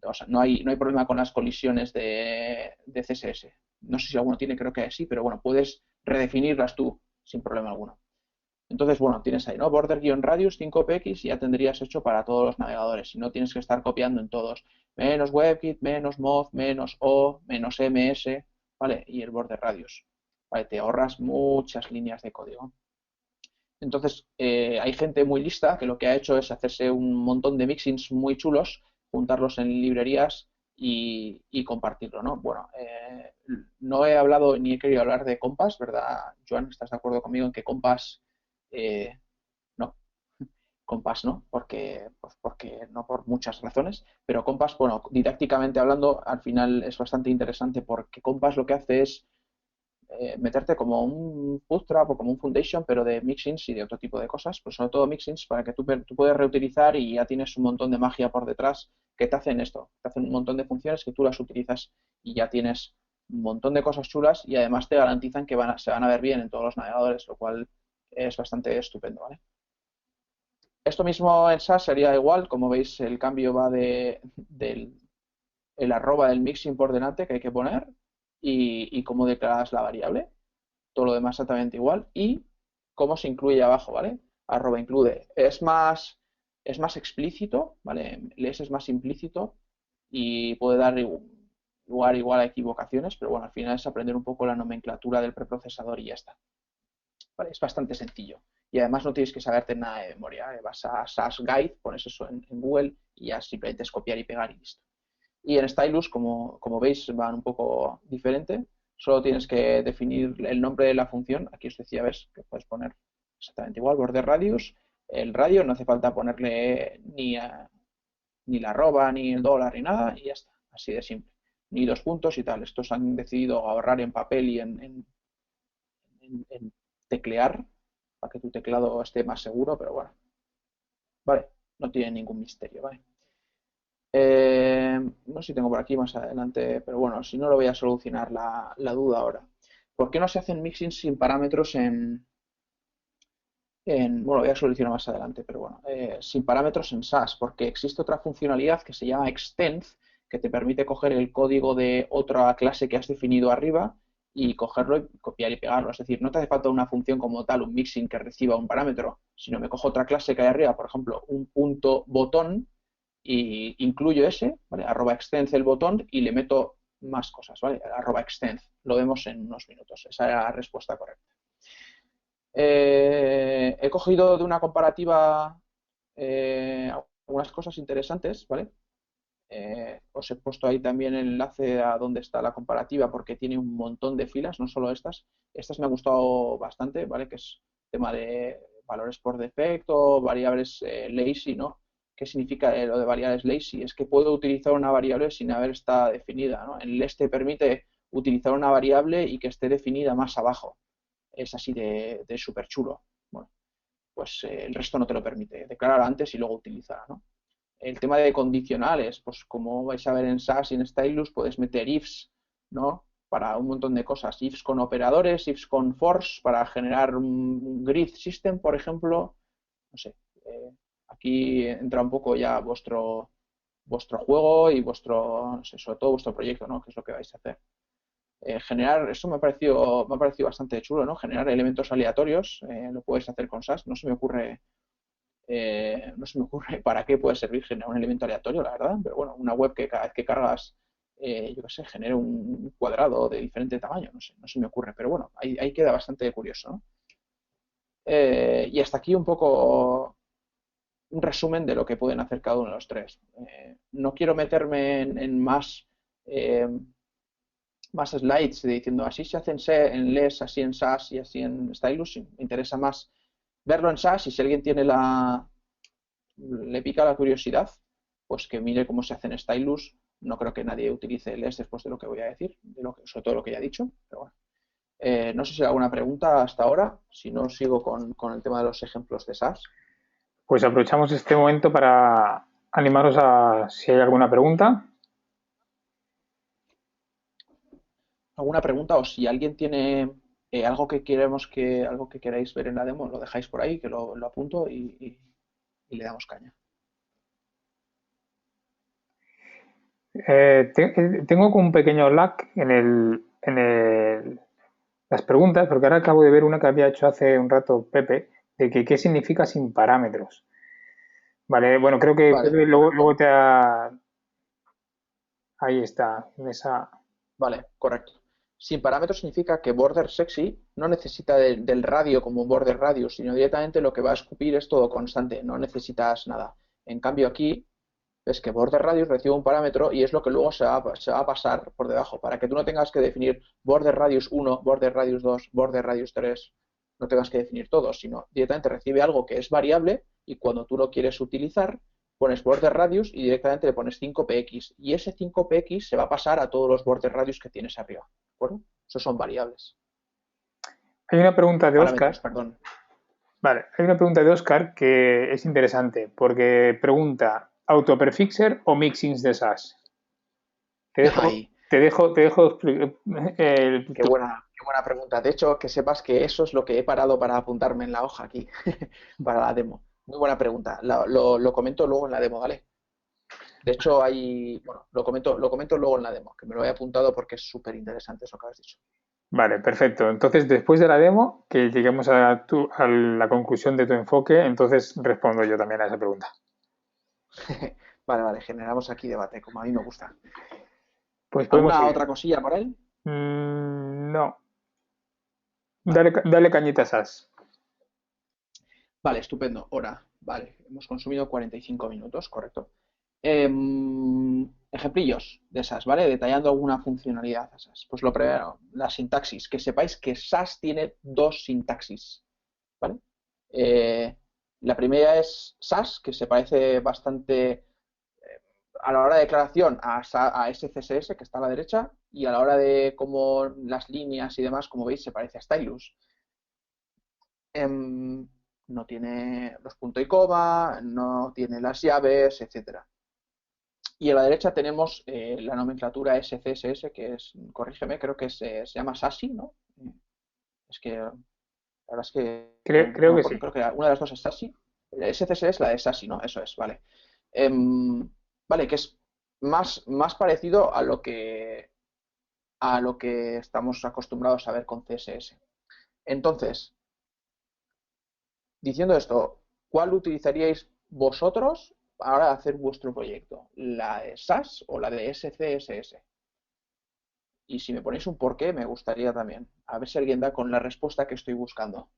O sea, no hay problema con las colisiones de CSS. No sé si alguno tiene, creo que sí, pero bueno, puedes redefinirlas tú sin problema alguno. Entonces, bueno, tienes ahí, ¿no? Border-radius 5px y ya tendrías hecho para todos los navegadores. Y no tienes que estar copiando en todos. Menos WebKit, menos Moz, menos O, menos MS, ¿vale? Y el border radius. ¿Vale? Te ahorras muchas líneas de código. Entonces, hay gente muy lista que lo que ha hecho es hacerse un montón de mixins muy chulos, juntarlos en librerías y compartirlo, ¿no? Bueno, no he hablado ni he querido hablar de Compass, ¿verdad, Joan? ¿Estás de acuerdo conmigo en que Compass no? Compass no, porque no por muchas razones, pero Compass, bueno, didácticamente hablando, al final es bastante interesante porque Compass lo que hace es meterte como un bootstrap o como un foundation, pero de mixins y de otro tipo de cosas, pues sobre todo mixins para que tú puedas reutilizar y ya tienes un montón de magia por detrás que te hacen esto, te hacen un montón de funciones que tú las utilizas y ya tienes un montón de cosas chulas y además te garantizan que se van a ver bien en todos los navegadores, lo cual es bastante estupendo, ¿vale? Esto mismo en SAS sería igual, como veis el cambio va del el arroba del mixing por delante que hay que poner y cómo declaras la variable, todo lo demás exactamente igual y cómo se incluye abajo, ¿vale? Arroba include. Es más explícito, ¿vale? Les es más implícito y puede dar lugar igual a equivocaciones, pero bueno, al final es aprender un poco la nomenclatura del preprocesador y ya está. ¿Vale? Es bastante sencillo. Y además no tienes que saberte nada de memoria. Vas a SAS Guide, pones eso en Google y ya simplemente es copiar y pegar y listo. Y en Stylus, como veis, van un poco diferente. Solo tienes que definir el nombre de la función. Aquí os decía, ves, que puedes poner exactamente igual, border radius. El radio no hace falta ponerle ni la arroba, ni el dólar, ni nada, y ya está. Así de simple. Ni dos puntos y tal. Estos han decidido ahorrar en papel y en teclear para que tu teclado esté más seguro, pero bueno. Vale, no tiene ningún misterio, ¿vale? No sé si tengo por aquí más adelante, pero bueno, si no lo voy a solucionar la duda ahora. ¿Por qué no se hacen mixins sin parámetros bueno, lo voy a solucionar más adelante, pero bueno, sin parámetros en SAS? Porque existe otra funcionalidad que se llama extend, que te permite coger el código de otra clase que has definido arriba y cogerlo y copiar y pegarlo. Es decir, no te hace falta una función como tal, un mixin que reciba un parámetro, sino me cojo otra clase que hay arriba, por ejemplo, un punto botón, y incluyo ese, ¿vale? @extend el botón y le meto más cosas, ¿vale? @extend. Lo vemos en unos minutos. Esa era la respuesta correcta. He cogido de una comparativa algunas cosas interesantes, ¿vale? Os he puesto ahí también el enlace a dónde está la comparativa porque tiene un montón de filas, no solo estas. Estas me ha gustado bastante, ¿vale? Que es tema de valores por defecto, variables lazy, ¿no? ¿Qué significa lo de variables lazy? Es que puedo utilizar una variable sin haber estado definida, ¿no? El less te permite utilizar una variable y que esté definida más abajo. Es así de súper chulo. Bueno, pues el resto no te lo permite. Declarar antes y luego utilizar, ¿no? El tema de condicionales, pues como vais a ver en SAS y en Stylus, puedes meter ifs, ¿no? Para un montón de cosas. Ifs con operadores, ifs con force, para generar un grid system, por ejemplo. No sé. Aquí entra un poco ya vuestro juego y vuestro, no sé, sobre todo vuestro proyecto, ¿no? Que es lo que vais a hacer. Generar, eso me ha parecido bastante chulo, ¿no? Generar elementos aleatorios, lo puedes hacer con SAS. No se me ocurre para qué puede servir generar un elemento aleatorio, la verdad, pero bueno, una web que cada vez que cargas, yo qué sé, genere un cuadrado de diferente tamaño, no sé, no se me ocurre, pero bueno, ahí queda bastante curioso, ¿no? Y hasta aquí un poco un resumen de lo que pueden hacer cada uno de los tres. No quiero meterme en eh, más slides diciendo así se hacen en LES, así en SAS y así en Stylus. Me interesa más verlo en SAS y si alguien le pica la curiosidad, pues que mire cómo se hace en Stylus. No creo que nadie utilice LES después de lo que voy a decir, sobre todo lo que ya he dicho, pero bueno. No sé si hay alguna pregunta hasta ahora, si no sigo con el tema de los ejemplos de SAS. Pues aprovechamos este momento para animaros a si hay alguna pregunta. ¿Alguna pregunta o si alguien tiene algo que queráis ver en la demo, lo dejáis por ahí, que lo apunto y le damos caña. Tengo como un pequeño lag las preguntas, porque ahora acabo de ver una que había hecho hace un rato Pepe, de que qué significa sin parámetros. Vale, bueno, creo que Vale, Pepe luego correcto. te ha... Ahí está, en esa... Vale, correcto. Sin parámetros significa que border sexy no necesita del radio como border radius, sino directamente lo que va a escupir es todo constante, no necesitas nada. En cambio aquí ves que border radius recibe un parámetro y es lo que luego se va a pasar por debajo, para que tú no tengas que definir border radius 1, border radius 2, border radius 3, no tengas que definir todo, sino directamente recibe algo que es variable y cuando tú lo quieres utilizar pones border radius y directamente le pones 5px y ese 5px se va a pasar a todos los border radius que tienes arriba, ¿de acuerdo? Esos son variables. Hay una pregunta de Parámetros, Oscar. perdón. Vale, hay una pregunta de Oscar que es interesante, porque pregunta, ¿autoprefixer o mixins de SAS? Te dejo, Ahí, te dejo qué buena pregunta. De hecho, que sepas que eso es lo que he parado para apuntarme en la hoja aquí, para la demo. Muy buena pregunta. Lo comento luego en la demo, ¿vale? De hecho, bueno, lo comento luego en la demo, que me lo he apuntado porque es súper interesante eso que has dicho. Vale, perfecto. Entonces, después de la demo, que lleguemos a la conclusión de tu enfoque, entonces respondo yo también a esa pregunta. Vale, vale, generamos aquí debate, como a mí me gusta. Pues podemos ¿Alguna seguir. otra cosilla por ahí? No, Vale, dale cañitas SAS. vale, estupendo. Hora. Vale, hemos consumido 45 minutos, correcto. Ejemplillos de SAS, ¿vale? Detallando alguna funcionalidad de SAS. Pues lo primero, la sintaxis. Que sepáis que SAS tiene dos sintaxis, ¿vale? Eh, la primera es SAS, que se parece bastante a la hora de declaración a SCSS, que está a la derecha, y a la hora de cómo las líneas y demás, como veis, se parece a Stylus. No tiene los puntos y coma, no tiene las llaves, etcétera. Y a la derecha tenemos la nomenclatura SCSS, que es, corrígeme, creo que se llama SASI, ¿no? Es que la verdad es que no Creo me que acuerdo, sí. creo que una de las dos es SASI. SCSS es la de SASI, ¿no? Eso es, vale. Vale, que es más parecido a lo que estamos acostumbrados a ver con CSS. Entonces, diciendo esto, ¿cuál utilizaríais vosotros ahora hacer vuestro proyecto? ¿La de SAS o la de SCSS? Y si me ponéis un porqué, me gustaría también. A ver si alguien da con la respuesta que estoy buscando.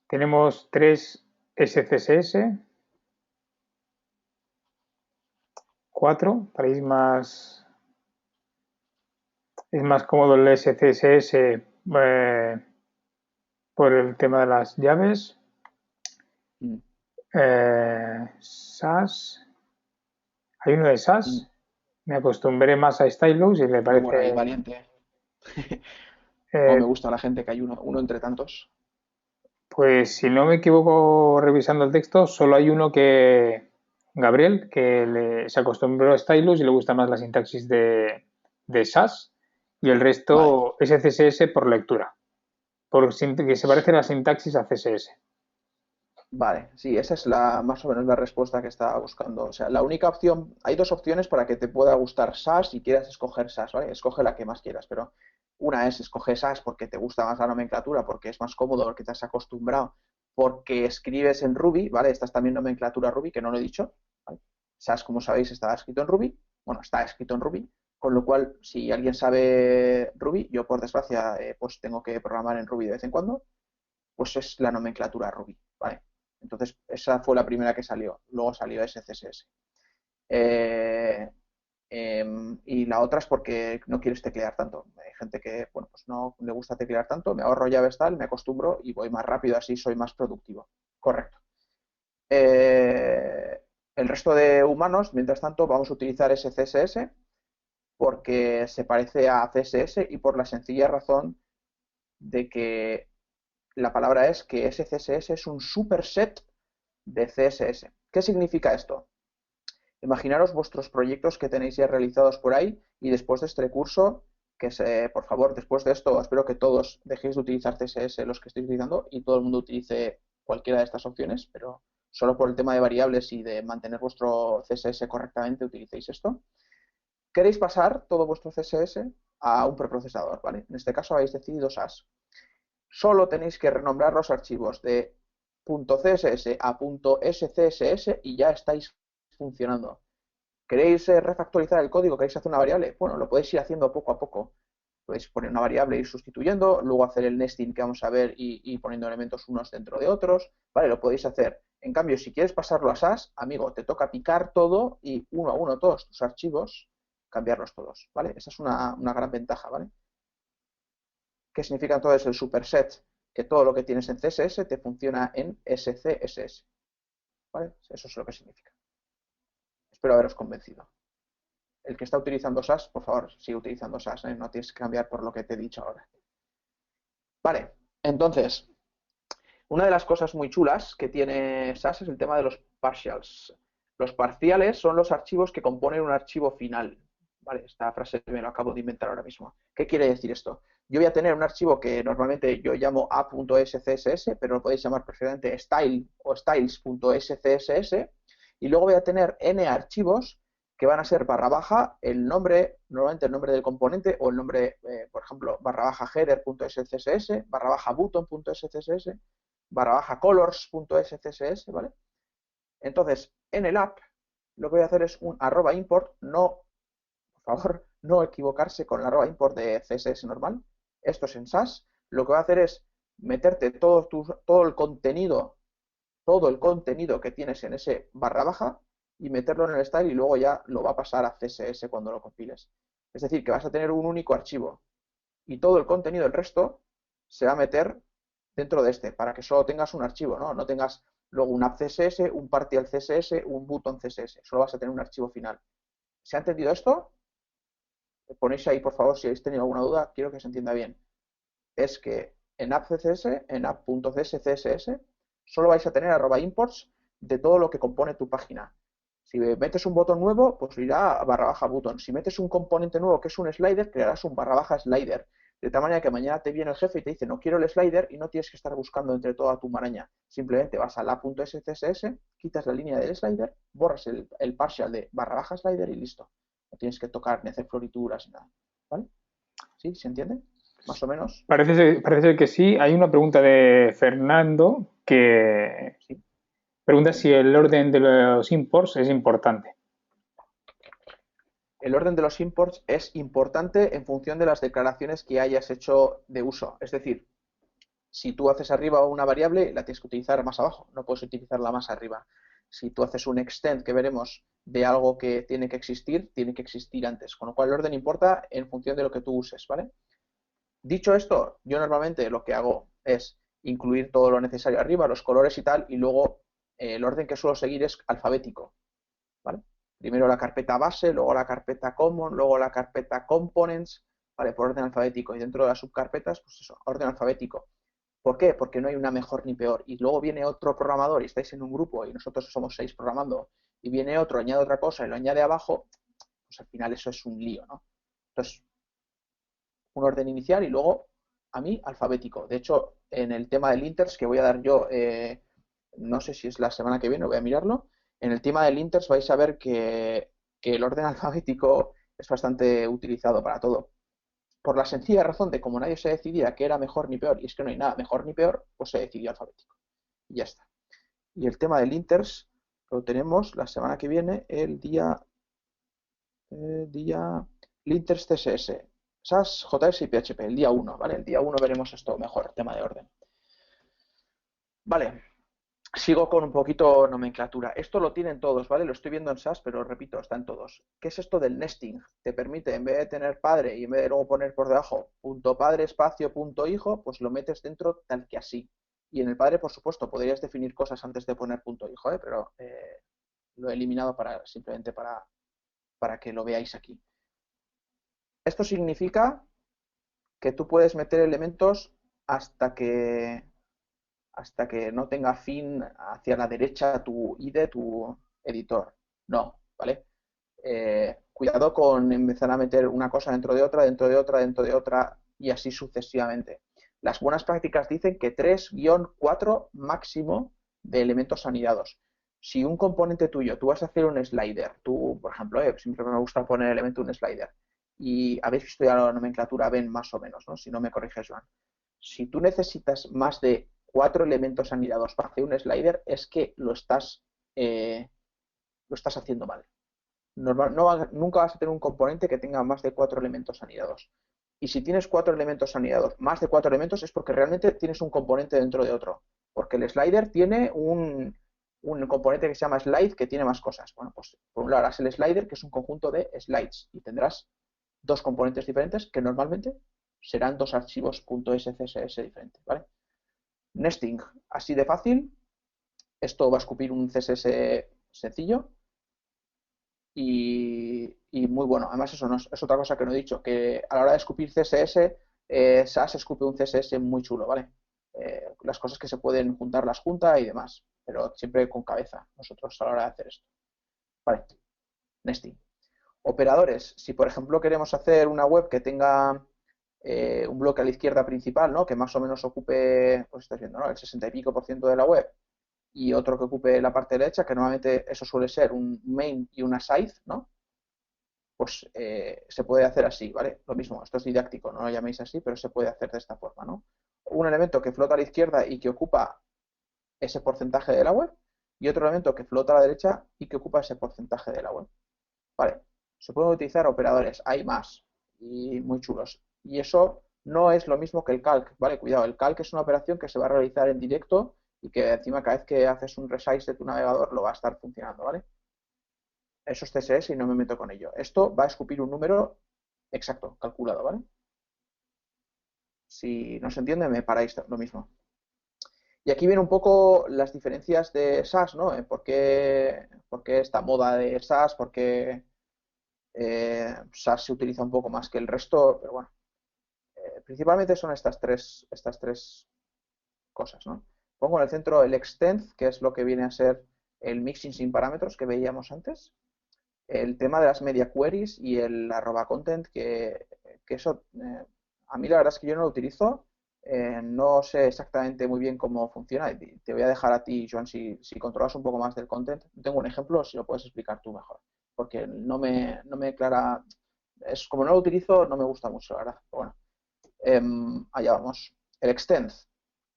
Tenemos tres SCSS, cuatro, para ir más, es más cómodo el SCSS por el tema de las llaves. Mm, SAS, hay uno de mm. SAS, me acostumbré más a Stylus y le Muy buena y parece, valiente. Como eh, me gusta la gente que hay uno entre tantos. pues si no me equivoco revisando el texto, solo hay uno que, Gabriel, que se acostumbró a Stylus y le gusta más la sintaxis de SAS y el Vale, resto es CSS por lectura, que se parece la sintaxis a CSS. vale. Sí, esa es la más o menos la respuesta que estaba buscando. O sea, la única opción, hay dos opciones para que te pueda gustar SAS y quieras escoger SAS, ¿vale? Escoge la que más quieras, pero una es escoger SAS porque te gusta más la nomenclatura, porque es más cómodo, porque te has acostumbrado, porque escribes en Ruby, ¿vale? Esta es también nomenclatura Ruby, que no lo he dicho, ¿vale? SAS, como sabéis, está escrito en Ruby. Bueno, está escrito en Ruby, con lo cual, si alguien sabe Ruby, yo por desgracia, pues tengo que programar en Ruby de vez en cuando, pues es la nomenclatura Ruby, ¿vale? Entonces, esa fue la primera que salió. Luego salió SCSS. Eh, y la otra es porque no quieres teclear tanto. Hay gente que, bueno, pues no le gusta teclear tanto, me ahorro llaves tal, me acostumbro y voy más rápido, así soy más productivo. Correcto. Eh, el resto de humanos, mientras tanto, vamos a utilizar SCSS porque se parece a CSS y por la sencilla razón de que la palabra es que SCSS es un superset de CSS. ¿Qué significa esto? Imaginaros vuestros proyectos que tenéis ya realizados por ahí y después de este curso, por favor, después de esto, espero que todos dejéis de utilizar CSS los que estéis utilizando y todo el mundo utilice cualquiera de estas opciones, pero solo por el tema de variables y de mantener vuestro CSS correctamente utilicéis esto. Queréis pasar todo vuestro CSS a un preprocesador, ¿vale? En este caso habéis decidido SAS. Solo tenéis que renombrar los archivos de .css a .scss y ya estáis funcionando. ¿Queréis refactorizar el código? ¿Queréis hacer una variable? Bueno, lo podéis ir haciendo poco a poco. Podéis poner una variable e ir sustituyendo, luego hacer el nesting que vamos a ver y poniendo elementos unos dentro de otros. Vale, lo podéis hacer. En cambio, si quieres pasarlo a SAS, amigo, te toca picar todo y uno a uno todos tus archivos, cambiarlos todos. ¿Vale? Esa es una gran ventaja, ¿vale? ¿Qué significa entonces el superset? Que todo lo que tienes en CSS te funciona en SCSS. ¿Vale? Eso es lo que significa. Espero haberos convencido. El que está utilizando SAS, por favor, sigue utilizando SAS, ¿eh? No tienes que cambiar por lo que te he dicho ahora. Vale, entonces, una de las cosas muy chulas que tiene SAS es el tema de los partials. Los parciales son los archivos que componen un archivo final. Vale, esta frase me lo acabo de inventar ahora mismo. ¿Qué quiere decir esto? Yo voy a tener un archivo que normalmente yo llamo a.scss, pero lo podéis llamar preferentemente style o styles.scss, y luego voy a tener n archivos que van a ser barra baja el nombre, normalmente el nombre del componente o el nombre, por ejemplo, barra baja header.scss, barra baja button.scss, barra baja colors.scss, ¿vale? Entonces, en el app, lo que voy a hacer es un arroba import, no, por favor, no equivocarse con el arroba import de CSS normal. Esto es en SAS. Lo que voy a hacer es meterte todo el contenido que tienes en ese barra baja y meterlo en el style y luego ya lo va a pasar a CSS cuando lo compiles. Es decir, que vas a tener un único archivo y todo el contenido, el resto, se va a meter dentro de este, para que solo tengas un archivo, ¿no? No tengas luego un app CSS, un partial CSS, un button CSS. Solo vas a tener un archivo final. ¿Se ha entendido esto? Ponéis ahí, por favor, si habéis tenido alguna duda, quiero que se entienda bien. Es que en app.css, en app.cscss, solo vais a tener arroba imports de todo lo que compone tu página. Si metes un botón nuevo, pues irá a barra baja button. Si metes un componente nuevo que es un slider, crearás un barra baja slider. De tal manera que mañana te viene el jefe y te dice, no quiero el slider y no tienes que estar buscando entre toda tu maraña. Simplemente vas a la.scss, quitas la línea del slider, borras el partial de barra baja slider y listo. No tienes que tocar ni hacer florituras ni nada. ¿Vale? ¿Sí? ¿Se entiende? Más o menos. Parece ser que sí. Hay una pregunta de Fernando que, Sí. Pregunta si el orden de los imports es importante. El orden de los imports es importante en función de las declaraciones que hayas hecho de uso. Es decir, si tú haces arriba una variable, la tienes que utilizar más abajo, no puedes utilizarla más arriba. Si tú haces un extend que veremos de algo que tiene que existir antes. Con lo cual el orden importa en función de lo que tú uses, ¿vale? Dicho esto, yo normalmente lo que hago es incluir todo lo necesario arriba, los colores y tal, y luego el orden que suelo seguir es alfabético, ¿vale? Primero la carpeta base, luego la carpeta common, luego la carpeta components, ¿vale? Por orden alfabético. Y dentro de las subcarpetas, pues eso, orden alfabético. ¿Por qué? Porque no hay una mejor ni peor. Y luego viene otro programador y estáis en un grupo y nosotros somos 6 programando y viene otro, añade otra cosa y lo añade abajo, pues al final eso es un lío, ¿no? Entonces, un orden inicial y luego, a mí, alfabético. De hecho, en el tema del inters que voy a dar yo, no sé si es la semana que viene, voy a mirarlo. En el tema del inters vais a ver que el orden alfabético es bastante utilizado para todo. Por la sencilla razón de como nadie se decidía qué era mejor ni peor, y es que no hay nada mejor ni peor, pues se decidió alfabético. Y ya está. Y el tema del inters lo tenemos la semana que viene, el día Linters CSS, SAS, JS y PHP, el día 1, ¿vale? El día 1 veremos esto mejor, tema de orden. Vale, sigo con un poquito nomenclatura. Esto lo tienen todos, ¿vale? Lo estoy viendo en SAS, pero repito, está en todos. ¿Qué es esto del nesting? Te permite, en vez de tener padre y en vez de luego poner por debajo punto padre espacio punto hijo, pues lo metes dentro tal que así. Y en el padre, por supuesto, podrías definir cosas antes de poner punto hijo, pero lo he eliminado simplemente para que lo veáis aquí. Esto significa que tú puedes meter elementos hasta que hasta que no tenga fin hacia la derecha tu IDE, tu editor. No, ¿vale? Cuidado con empezar a meter una cosa dentro de otra, dentro de otra, dentro de otra y así sucesivamente. Las buenas prácticas dicen que 3-4 máximo de elementos anidados. Si un componente tuyo, tú vas a hacer un slider, tú, por ejemplo, siempre me gusta poner elemento un slider, y habéis visto ya la nomenclatura, ven más o menos, ¿no? Si no me corriges, Joan. Si tú necesitas más de 4 elementos anidados para hacer un slider, es que lo estás haciendo mal. Nunca vas a tener un componente que tenga más de 4 elementos anidados. Y si tienes 4 elementos anidados, más de 4 elementos, es porque realmente tienes un componente dentro de otro. Porque el slider tiene un componente que se llama slide que tiene más cosas. Bueno, pues por un lado harás el slider, que es un conjunto de slides, y tendrás 2 componentes diferentes que normalmente serán 2 archivos .scss diferentes, ¿vale? Nesting, así de fácil. Esto va a escupir un CSS sencillo y muy bueno. Además, eso no es otra cosa que no he dicho, que a la hora de escupir CSS, SAS escupe un CSS muy chulo, ¿vale? Las cosas que se pueden juntar las junta y demás, pero siempre con cabeza nosotros a la hora de hacer esto. Vale, nesting. Operadores, si por ejemplo queremos hacer una web que tenga un bloque a la izquierda principal, ¿no? Que más o menos ocupe, pues estás viendo, ¿no? El 60 y pico por ciento de la web, y otro que ocupe la parte derecha, que normalmente eso suele ser un main y una side, ¿no? Pues se puede hacer así, ¿vale? Lo mismo, esto es didáctico, no lo llaméis así, pero se puede hacer de esta forma, ¿no? Un elemento que flota a la izquierda y que ocupa ese porcentaje de la web, y otro elemento que flota a la derecha y que ocupa ese porcentaje de la web. Vale, se pueden utilizar operadores, hay más, y muy chulos. Y eso no es lo mismo que el calc, ¿vale? Cuidado, el calc es una operación que se va a realizar en directo y que encima cada vez que haces un resize de tu navegador lo va a estar funcionando, ¿vale? Eso es CSS y no me meto con ello. Esto va a escupir un número exacto, calculado, ¿vale? Si no se entiende, me paráis lo mismo. Y aquí vienen un poco las diferencias de SAS, ¿no? ¿Por qué esta moda de SAS? ¿Por qué SAS se utiliza un poco más que el resto? Pero bueno, principalmente son estas tres cosas, ¿no? Pongo en el centro el extend, que es lo que viene a ser el mixing sin parámetros que veíamos antes. El tema de las media queries y el arroba content, que eso, a mí la verdad es que yo no lo utilizo, no sé exactamente muy bien cómo funciona. Te voy a dejar a ti, Joan, si controlas un poco más del content. Tengo un ejemplo, si lo puedes explicar tú mejor, porque no me declara, es como no lo utilizo, no me gusta mucho, la verdad. Pero bueno, allá vamos. El extend,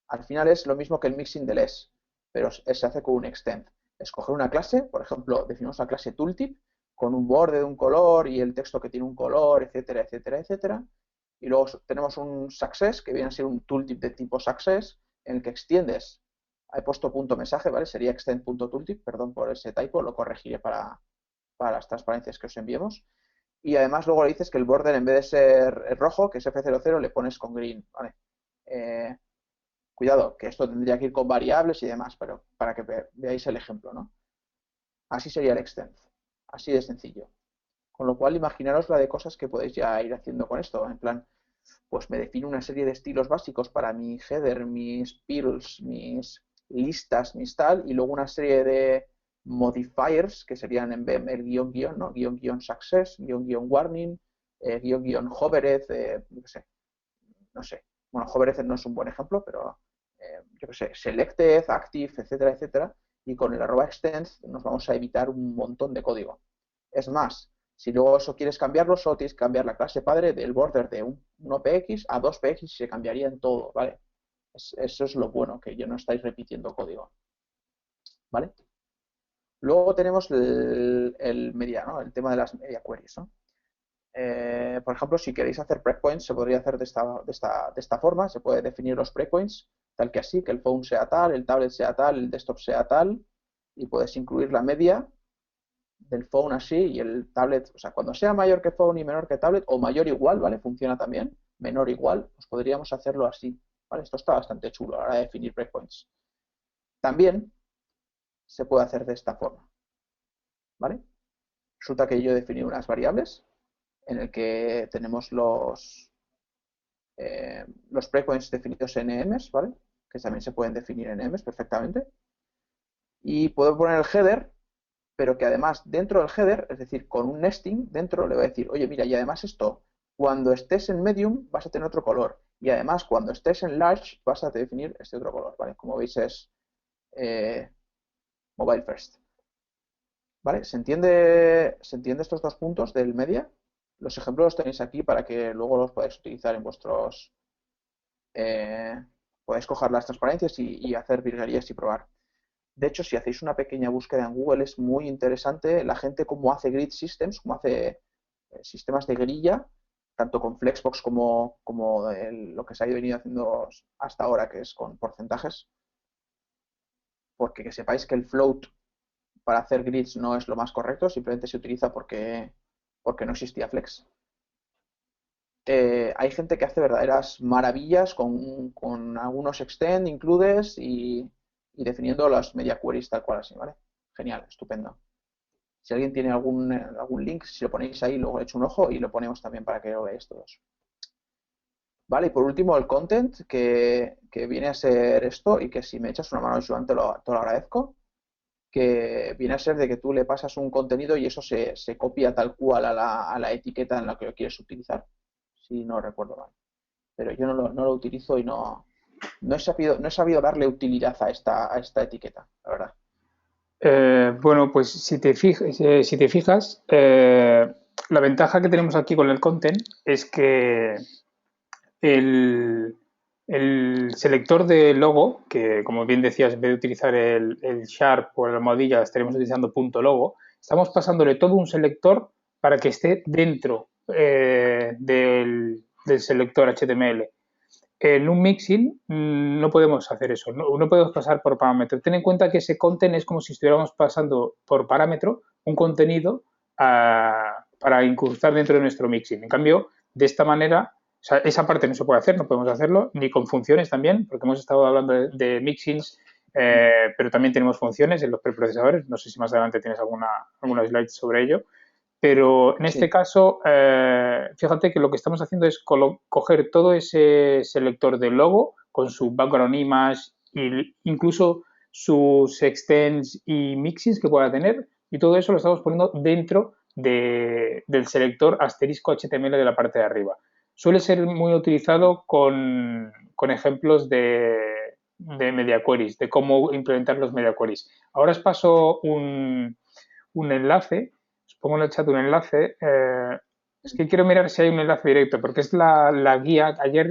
al final es lo mismo que el mixing del es. pero se hace con un extend. Escoger una clase, por ejemplo, definimos la clase tooltip con un borde de un color y el texto que tiene un color, etcétera, etcétera, etcétera. Y luego tenemos un success, que viene a ser un tooltip de tipo success, en el que extiendes. He puesto punto mensaje, ¿vale? Sería extend.tooltip, perdón por ese typo, lo corregiré para las transparencias que os enviemos. Y además luego le dices que el border en vez de ser rojo, que es F00, le pones con green, ¿vale? Cuidado, que esto tendría que ir con variables y demás, pero para que veáis el ejemplo, ¿no? Así sería el extend, así de sencillo. Con lo cual, imaginaros la de cosas que podéis ya ir haciendo con esto. En plan, pues me defino una serie de estilos básicos para mi header, mis pills, mis listas, mis tal, y luego una serie de modifiers que serían en vez el guión guión, ¿no? Guión guión success, guión guión warning, guión guión hovered, no sé. Bueno, hovered no es un buen ejemplo, pero yo qué sé, selected, active, etcétera, etcétera. Y con el @extend nos vamos a evitar un montón de código. Es más, si luego eso quieres cambiarlo, solo tienes que cambiar la clase padre del border de un OPX a 2PX y se cambiaría en todo, ¿vale? Eso es lo bueno, que ya no estáis repitiendo código, ¿vale? Luego tenemos el media, ¿no? El tema de las media queries, ¿no? Por ejemplo, si queréis hacer breakpoints, se podría hacer de esta forma. Se puede definir los breakpoints tal que así, que el phone sea tal, el tablet sea tal, el desktop sea tal, y puedes incluir la media del phone así y el tablet, o sea, cuando sea mayor que phone y menor que tablet, o mayor igual, ¿vale? Funciona también, menor igual, pues podríamos hacerlo así, ¿vale? Esto está bastante chulo a la hora de definir breakpoints. También se puede hacer de esta forma, ¿vale? Resulta que yo he definido unas variables en el que tenemos los breakpoints definidos en EMs, ¿vale? Que también se pueden definir en EMs perfectamente. Y puedo poner el header, pero que además dentro del header, es decir, con un nesting dentro, le voy a decir, oye, mira, y además esto, cuando estés en medium vas a tener otro color. Y además cuando estés en large vas a definir este otro color, ¿vale? Como veis es mobile first. ¿Vale? ¿Se entiende estos dos puntos del media? Los ejemplos los tenéis aquí para que luego los podáis utilizar en vuestros... podéis coger las transparencias y hacer virguerías y probar. De hecho, si hacéis una pequeña búsqueda en Google, es muy interesante la gente cómo hace grid systems, cómo hace sistemas de grilla, tanto con Flexbox como lo que se ha venido haciendo hasta ahora, que es con porcentajes. Porque que sepáis que el float para hacer grids no es lo más correcto, simplemente se utiliza porque no existía Flex. Hay gente que hace verdaderas maravillas con algunos extend, includes y definiendo las media queries tal cual así, ¿vale? Genial, estupendo. Si alguien tiene algún link, si lo ponéis ahí, luego le echo un ojo y lo ponemos también para que lo veáis todos. Vale, y por último el content, que viene a ser esto, y que si me echas una mano, Joan, te lo agradezco, que viene a ser de que tú le pasas un contenido y eso se copia tal cual a la etiqueta en la que lo quieres utilizar, si no recuerdo mal. Pero yo no lo utilizo y no he sabido darle utilidad a esta etiqueta, la verdad. Bueno, pues si te fijas, la ventaja que tenemos aquí con el content es que el, el selector de logo, que como bien decías, en vez de utilizar el Sharp o la almohadilla, estaremos utilizando punto logo, estamos pasándole todo un selector para que esté dentro del selector HTML. En un mixin no podemos hacer eso, no podemos pasar por parámetro. Ten en cuenta que ese content es como si estuviéramos pasando por parámetro un contenido para incrustar dentro de nuestro mixin. En cambio, de esta manera, o sea, esa parte no se puede hacer, no podemos hacerlo, ni con funciones también, porque hemos estado hablando de mixins, pero también tenemos funciones en los preprocesadores. No sé si más adelante tienes alguna slide sobre ello. Pero en este Sí, caso, fíjate que lo que estamos haciendo es coger todo ese selector de logo con su background image e incluso sus extends y mixins que pueda tener, y todo eso lo estamos poniendo dentro del selector asterisco HTML de la parte de arriba. Suele ser muy utilizado con ejemplos de media queries, de cómo implementar los media queries. Ahora os paso un enlace, os pongo en el chat un enlace. Es que quiero mirar si hay un enlace directo, porque es la guía. Ayer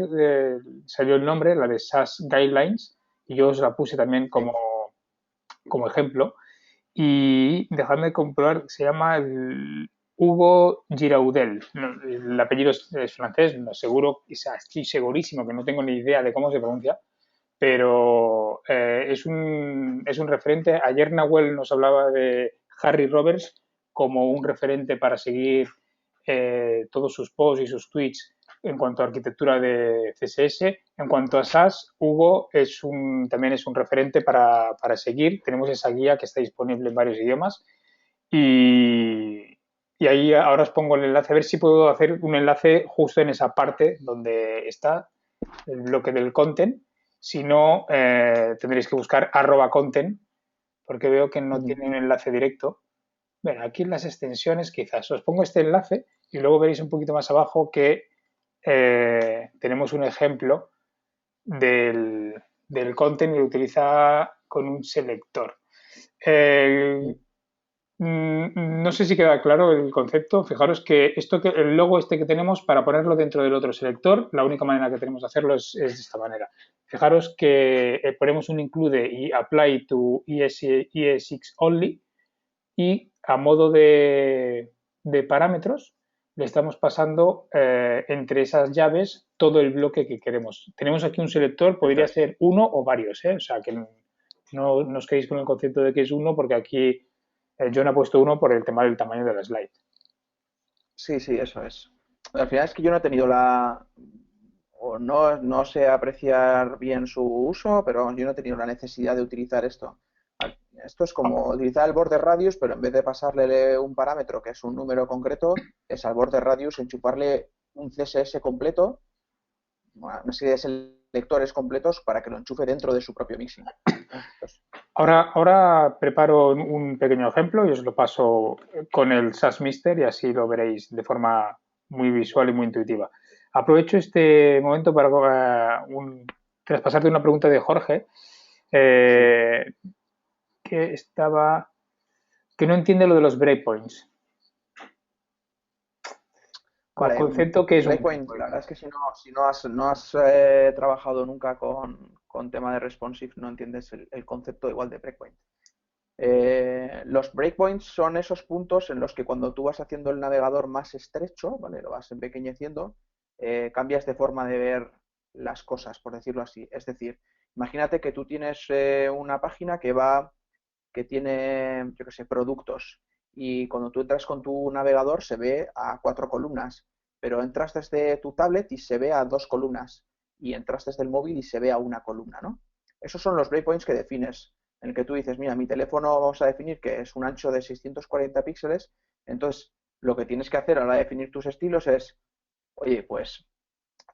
salió el nombre, la de SAS Guidelines, y yo os la puse también sí. como ejemplo. Y dejadme comprobar, se llama Hugo Giraudel. El apellido es francés, no seguro, estoy segurísimo que no tengo ni idea de cómo se pronuncia, pero es un referente. Ayer Nahuel nos hablaba de Harry Roberts como un referente para seguir todos sus posts y sus tweets en cuanto a arquitectura de CSS. En cuanto a SAS, Hugo también es un referente para seguir. Tenemos esa guía que está disponible en varios idiomas y, y ahí ahora os pongo el enlace, a ver si puedo hacer un enlace justo en esa parte donde está el bloque del content. Si no, tendréis que buscar @content porque veo que no Ujú. tiene un enlace directo. Bueno, aquí en las extensiones quizás os pongo este enlace y luego veréis un poquito más abajo que tenemos un ejemplo del content que lo utiliza con un selector. Eh, no sé si queda claro el concepto. Fijaros que el logo este que tenemos, para ponerlo dentro del otro selector, la única manera que tenemos de hacerlo es de esta manera. Fijaros que ponemos un include y apply to ES6 only y a modo de parámetros le estamos pasando entre esas llaves todo el bloque que queremos. Tenemos aquí un selector, Eso podría es. ser uno o varios, ¿eh? O sea que no os quedéis con el concepto de que es uno porque aquí John ha puesto uno por el tema del tamaño de la slide. Sí, sí, eso es. Al final es que yo no he tenido o no sé apreciar bien su uso, pero yo no he tenido la necesidad de utilizar esto. Esto es como utilizar el border radius, pero en vez de pasarle un parámetro que es un número concreto, es al border radius enchufarle un CSS completo, una serie de selectores completos para que lo enchufe dentro de su propio mixing. Entonces, Ahora preparo un pequeño ejemplo y os lo paso con el SAS Mister y así lo veréis de forma muy visual y muy intuitiva. Aprovecho este momento para traspasarte una pregunta de Jorge sí. eh, que que no entiende lo de los breakpoints. Como Vale, concepto, ¿qué es un breakpoint, la breakpoint? verdad es que no has trabajado nunca con tema de responsive, no entiendes el concepto igual de breakpoint. Los breakpoints son esos puntos en los que cuando tú vas haciendo el navegador más estrecho, ¿vale? Lo vas empequeñeciendo, cambias de forma de ver las cosas, por decirlo así. Es decir, imagínate que tú tienes una página que tiene, yo qué sé, productos. Y cuando tú entras con tu navegador se ve a 4 columnas, pero entras desde tu tablet y se ve a 2 columnas. Y entras desde el móvil y se ve a una columna, ¿no? Esos son los breakpoints que defines, en el que tú dices, mira, mi teléfono vamos a definir que es un ancho de 640 píxeles, entonces lo que tienes que hacer a la hora de definir tus estilos es, oye, pues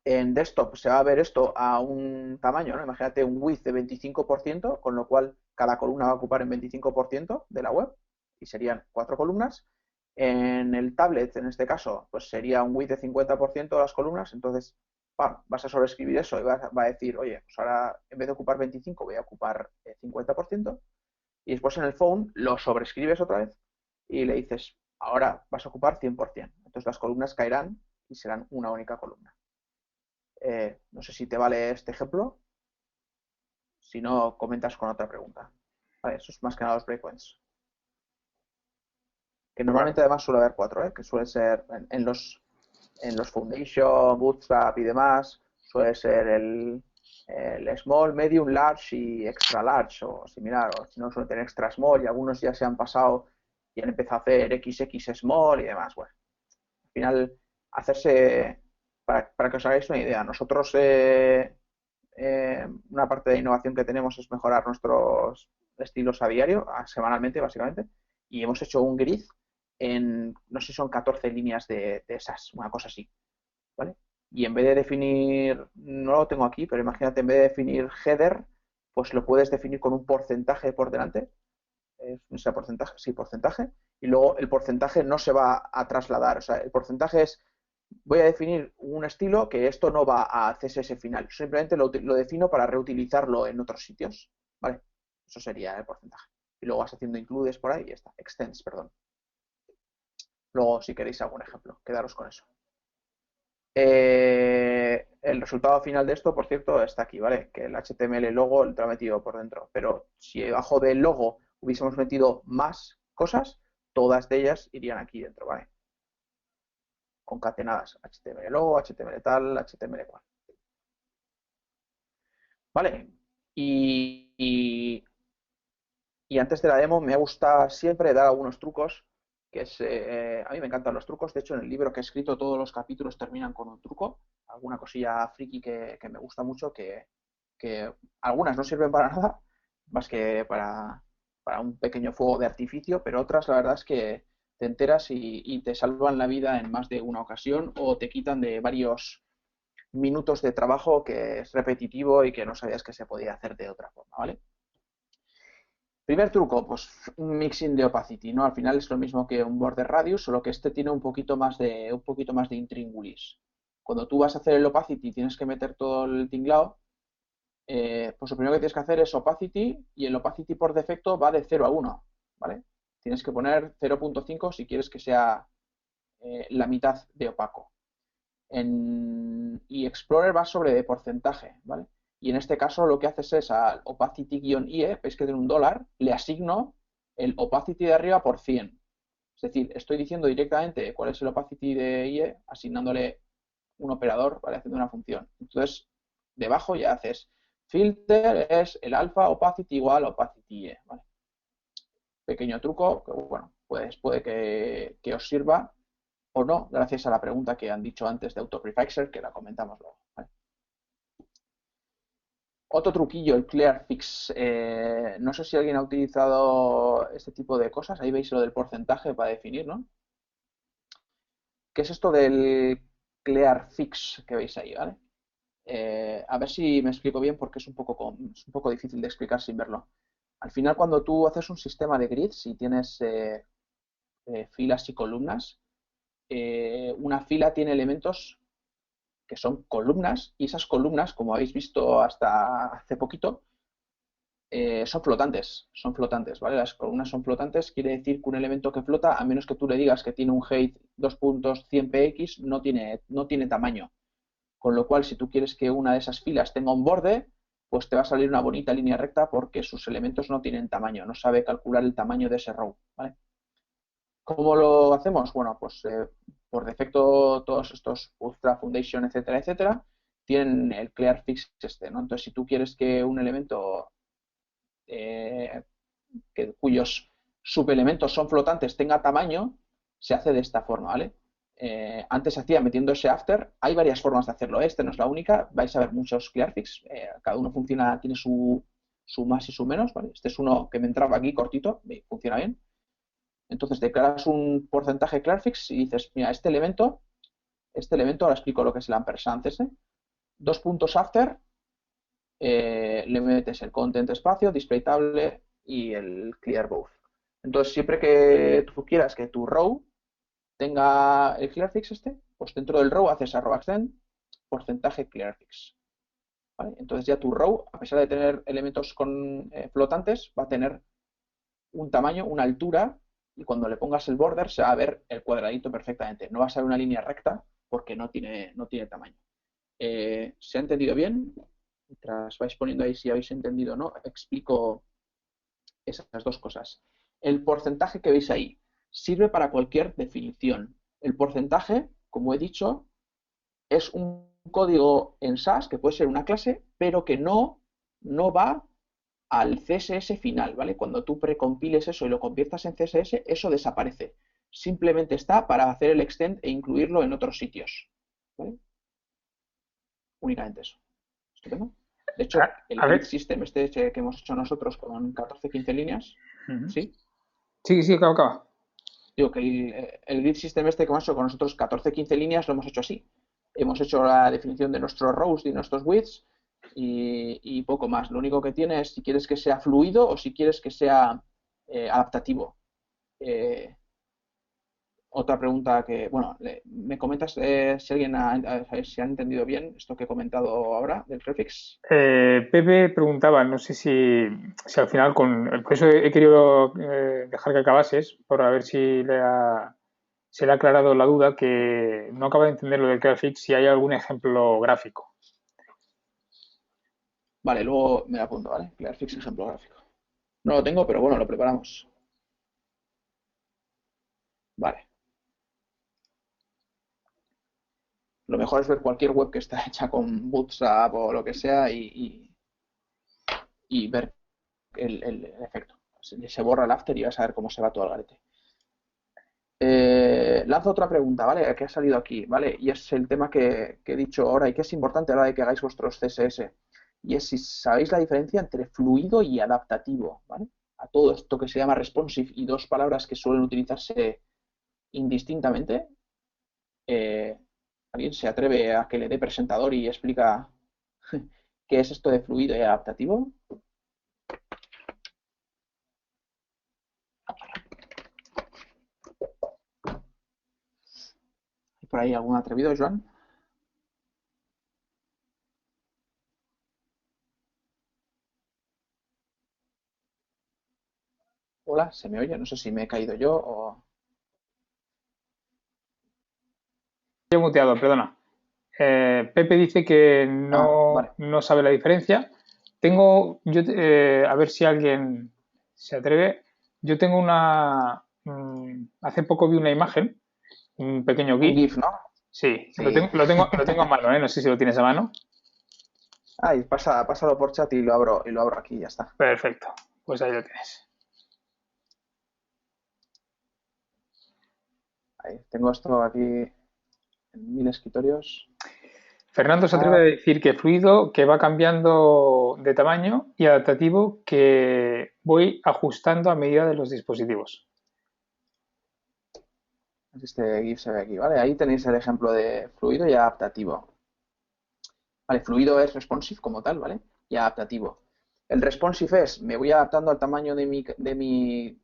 en desktop se va a ver esto a un tamaño, ¿no? Imagínate un width de 25%, con lo cual cada columna va a ocupar el 25% de la web y serían 4 columnas. En el tablet, en este caso, pues sería un width de 50% de las columnas, entonces ¡pam! Vas a sobreescribir eso y va a decir, oye, pues ahora en vez de ocupar 25 voy a ocupar 50%, y después en el phone lo sobreescribes otra vez y le dices, ahora vas a ocupar 100%. Entonces las columnas caerán y serán una única columna. No sé si te vale este ejemplo. Si no, comentas con otra pregunta. Vale, eso es más que nada los breakpoints. Que Vale. normalmente además suele haber 4, que suele ser en los Foundation, Bootstrap y demás, suele ser el Small, Medium, Large y Extra Large o similar, o si no suele tener Extra Small y algunos ya se han pasado y han empezado a hacer XX Small y demás. Bueno, al final, hacerse, para que os hagáis una idea, nosotros una parte de innovación que tenemos es mejorar nuestros estilos a diario, semanalmente básicamente, y hemos hecho un grid en, no sé si son 14 líneas de esas, una cosa así, ¿vale? Y en vez de definir, no lo tengo aquí, pero imagínate, en vez de definir header, pues lo puedes definir con un porcentaje por delante, no sé, porcentaje, sí, porcentaje, y luego el porcentaje no se va a trasladar, o sea, el porcentaje es, voy a definir un estilo que esto no va a CSS final, simplemente lo defino para reutilizarlo en otros sitios, ¿vale? Eso sería el porcentaje. Y luego vas haciendo includes por ahí y ya está, extends, perdón. Luego, si queréis algún ejemplo, quedaros con eso. El resultado final de esto, por cierto, está aquí, ¿vale? Que el HTML logo lo ha metido por dentro. Pero si debajo del logo hubiésemos metido más cosas, todas de ellas irían aquí dentro, ¿vale? Concatenadas. HTML logo, HTML tal, HTML cual. ¿Vale? Y antes de la demo me gusta siempre dar algunos trucos, que es, a mí me encantan los trucos. De hecho, en el libro que he escrito todos los capítulos terminan con un truco, alguna cosilla friki que me gusta mucho, que algunas no sirven para nada, más que para un pequeño fuego de artificio, pero otras la verdad es que te enteras y te salvan la vida en más de una ocasión o te quitan de varios minutos de trabajo que es repetitivo y que no sabías que se podía hacer de otra forma, ¿vale? Primer truco, pues un mixing de opacity, ¿no? Al final es lo mismo que un border radius, solo que este tiene un poquito más de intríngulis. Cuando tú vas a hacer el opacity y tienes que meter todo el tinglado, pues lo primero que tienes que hacer es opacity y el opacity por defecto va de 0 a 1, ¿vale? Tienes que poner 0.5 si quieres que sea la mitad de opaco. Y Explorer va sobre de porcentaje, ¿vale? Y en este caso lo que haces es al opacity-IE, veis que tiene un dólar, le asigno el opacity de arriba por 100. Es decir, estoy diciendo directamente cuál es el opacity de IE, asignándole un operador, ¿vale? Haciendo una función. Entonces, debajo ya haces filter es el alfa opacity igual opacity IE, ¿vale? Pequeño truco que, bueno, pues puede que os sirva o no, gracias a la pregunta que han dicho antes de AutoPrefixer, que la comentamos luego, ¿vale? Otro truquillo, el clear fix. No sé si alguien ha utilizado este tipo de cosas. Ahí veis lo del porcentaje para definir, ¿no? ¿Qué es esto del clear fix que veis ahí, ¿vale? A ver si me explico bien porque es un poco difícil de explicar sin verlo. Al final, cuando tú haces un sistema de grids y tienes filas y columnas, una fila tiene elementos que son columnas y esas columnas, como habéis visto hasta hace poquito, son flotantes, ¿vale? Las columnas son flotantes, quiere decir que un elemento que flota, a menos que tú le digas que tiene un height 2.100 px, no tiene tamaño. Con lo cual, si tú quieres que una de esas filas tenga un borde, pues te va a salir una bonita línea recta porque sus elementos no tienen tamaño, no sabe calcular el tamaño de ese row, ¿vale? ¿Cómo lo hacemos? Bueno, pues por defecto todos estos Bootstrap, Foundation, etcétera, etcétera, tienen el clear fix este, ¿no? Entonces, si tú quieres que un elemento eh, cuyos subelementos son flotantes tenga tamaño, se hace de esta forma, ¿vale? Antes se hacía metiendo ese after, hay varias formas de hacerlo, esta no es la única, vais a ver muchos clearfix, cada uno funciona, tiene su más y su menos, ¿vale? Este es uno que me entraba aquí cortito, funciona bien. Entonces declaras un porcentaje clearfix y dices, mira, ahora explico lo que es el ampersand ese, dos puntos after, le metes el content espacio, display table y el clear both. Entonces, siempre que tú quieras que tu row tenga el clearfix pues dentro del row haces @extend porcentaje clearfix. ¿Vale? Entonces ya tu row, a pesar de tener elementos flotantes, va a tener un tamaño, una altura, y cuando le pongas el border se va a ver el cuadradito perfectamente. No va a ser una línea recta porque no tiene tamaño. ¿Se ha entendido bien? Mientras vais poniendo ahí si habéis entendido o no, explico esas dos cosas. El porcentaje que veis ahí sirve para cualquier definición. El porcentaje, como he dicho, es un código en SAS que puede ser una clase, pero que no va al CSS final, ¿vale? Cuando tú precompiles eso y lo conviertas en CSS, eso desaparece. Simplemente está para hacer el extend e incluirlo en otros sitios, ¿vale? Únicamente eso. ¿Estupendo? De hecho, el A grid ver. system que hemos hecho nosotros con 14-15 líneas, Ujú. ¿sí? Sí, sí, acaba, acaba. Digo que el grid system que hemos hecho con nosotros 14-15 líneas lo hemos hecho así. Hemos hecho la definición de nuestros rows y nuestros widths y poco más. Lo único que tiene es si quieres que sea fluido o si quieres que sea adaptativo. Eh, Otra pregunta que, bueno, me comentas si alguien si han entendido bien esto que he comentado ahora del prefix. Pepe preguntaba, no sé si al final por eso he querido dejar que acabases, por a ver si se le ha aclarado la duda, que no acaba de entender lo del ClearFix, si hay algún ejemplo gráfico. Vale, luego me lo apunto, ¿vale? Clearfix ejemplo gráfico. No lo tengo, pero bueno, lo preparamos. Vale. Lo mejor es ver cualquier web que está hecha con Bootstrap o lo que sea y ver el efecto. Se borra el after y vas a ver cómo se va todo el garete. Lanzo otra pregunta, ¿vale? Que ha salido aquí, ¿vale? Y es el tema que he dicho ahora y que es importante a la hora de que hagáis vuestros CSS. Y es si sabéis la diferencia entre fluido y adaptativo, ¿vale? A todo esto que se llama responsive y dos palabras que suelen utilizarse indistintamente. Eh, ¿Alguien se atreve a que le dé presentador y explica qué es esto de fluido y adaptativo? ¿Hay por ahí algún atrevido, Joan? Hola, ¿se me oye? No sé si me he caído yo o... He muteado, perdona. Pepe dice que Ah, no, vale. no sabe la diferencia. A ver si alguien se atreve. Yo tengo hace poco vi una imagen, un pequeño Un GIF. GIF, ¿no? Sí, Sí. lo tengo a mano, ¿eh? No sé si lo tienes a mano. Ay, pásalo por chat y lo abro aquí y ya está. Perfecto, pues ahí lo tienes. Ahí, tengo esto aquí en 1000 escritorios. Fernando se atreve a Ah, decir que fluido, que va cambiando de tamaño y adaptativo, que voy ajustando a medida de los dispositivos. este GIF se ve aquí, ¿vale? Ahí tenéis el ejemplo de fluido y adaptativo. Vale, fluido es responsive como tal, ¿vale? Y adaptativo. El responsive es, me voy adaptando al tamaño de mi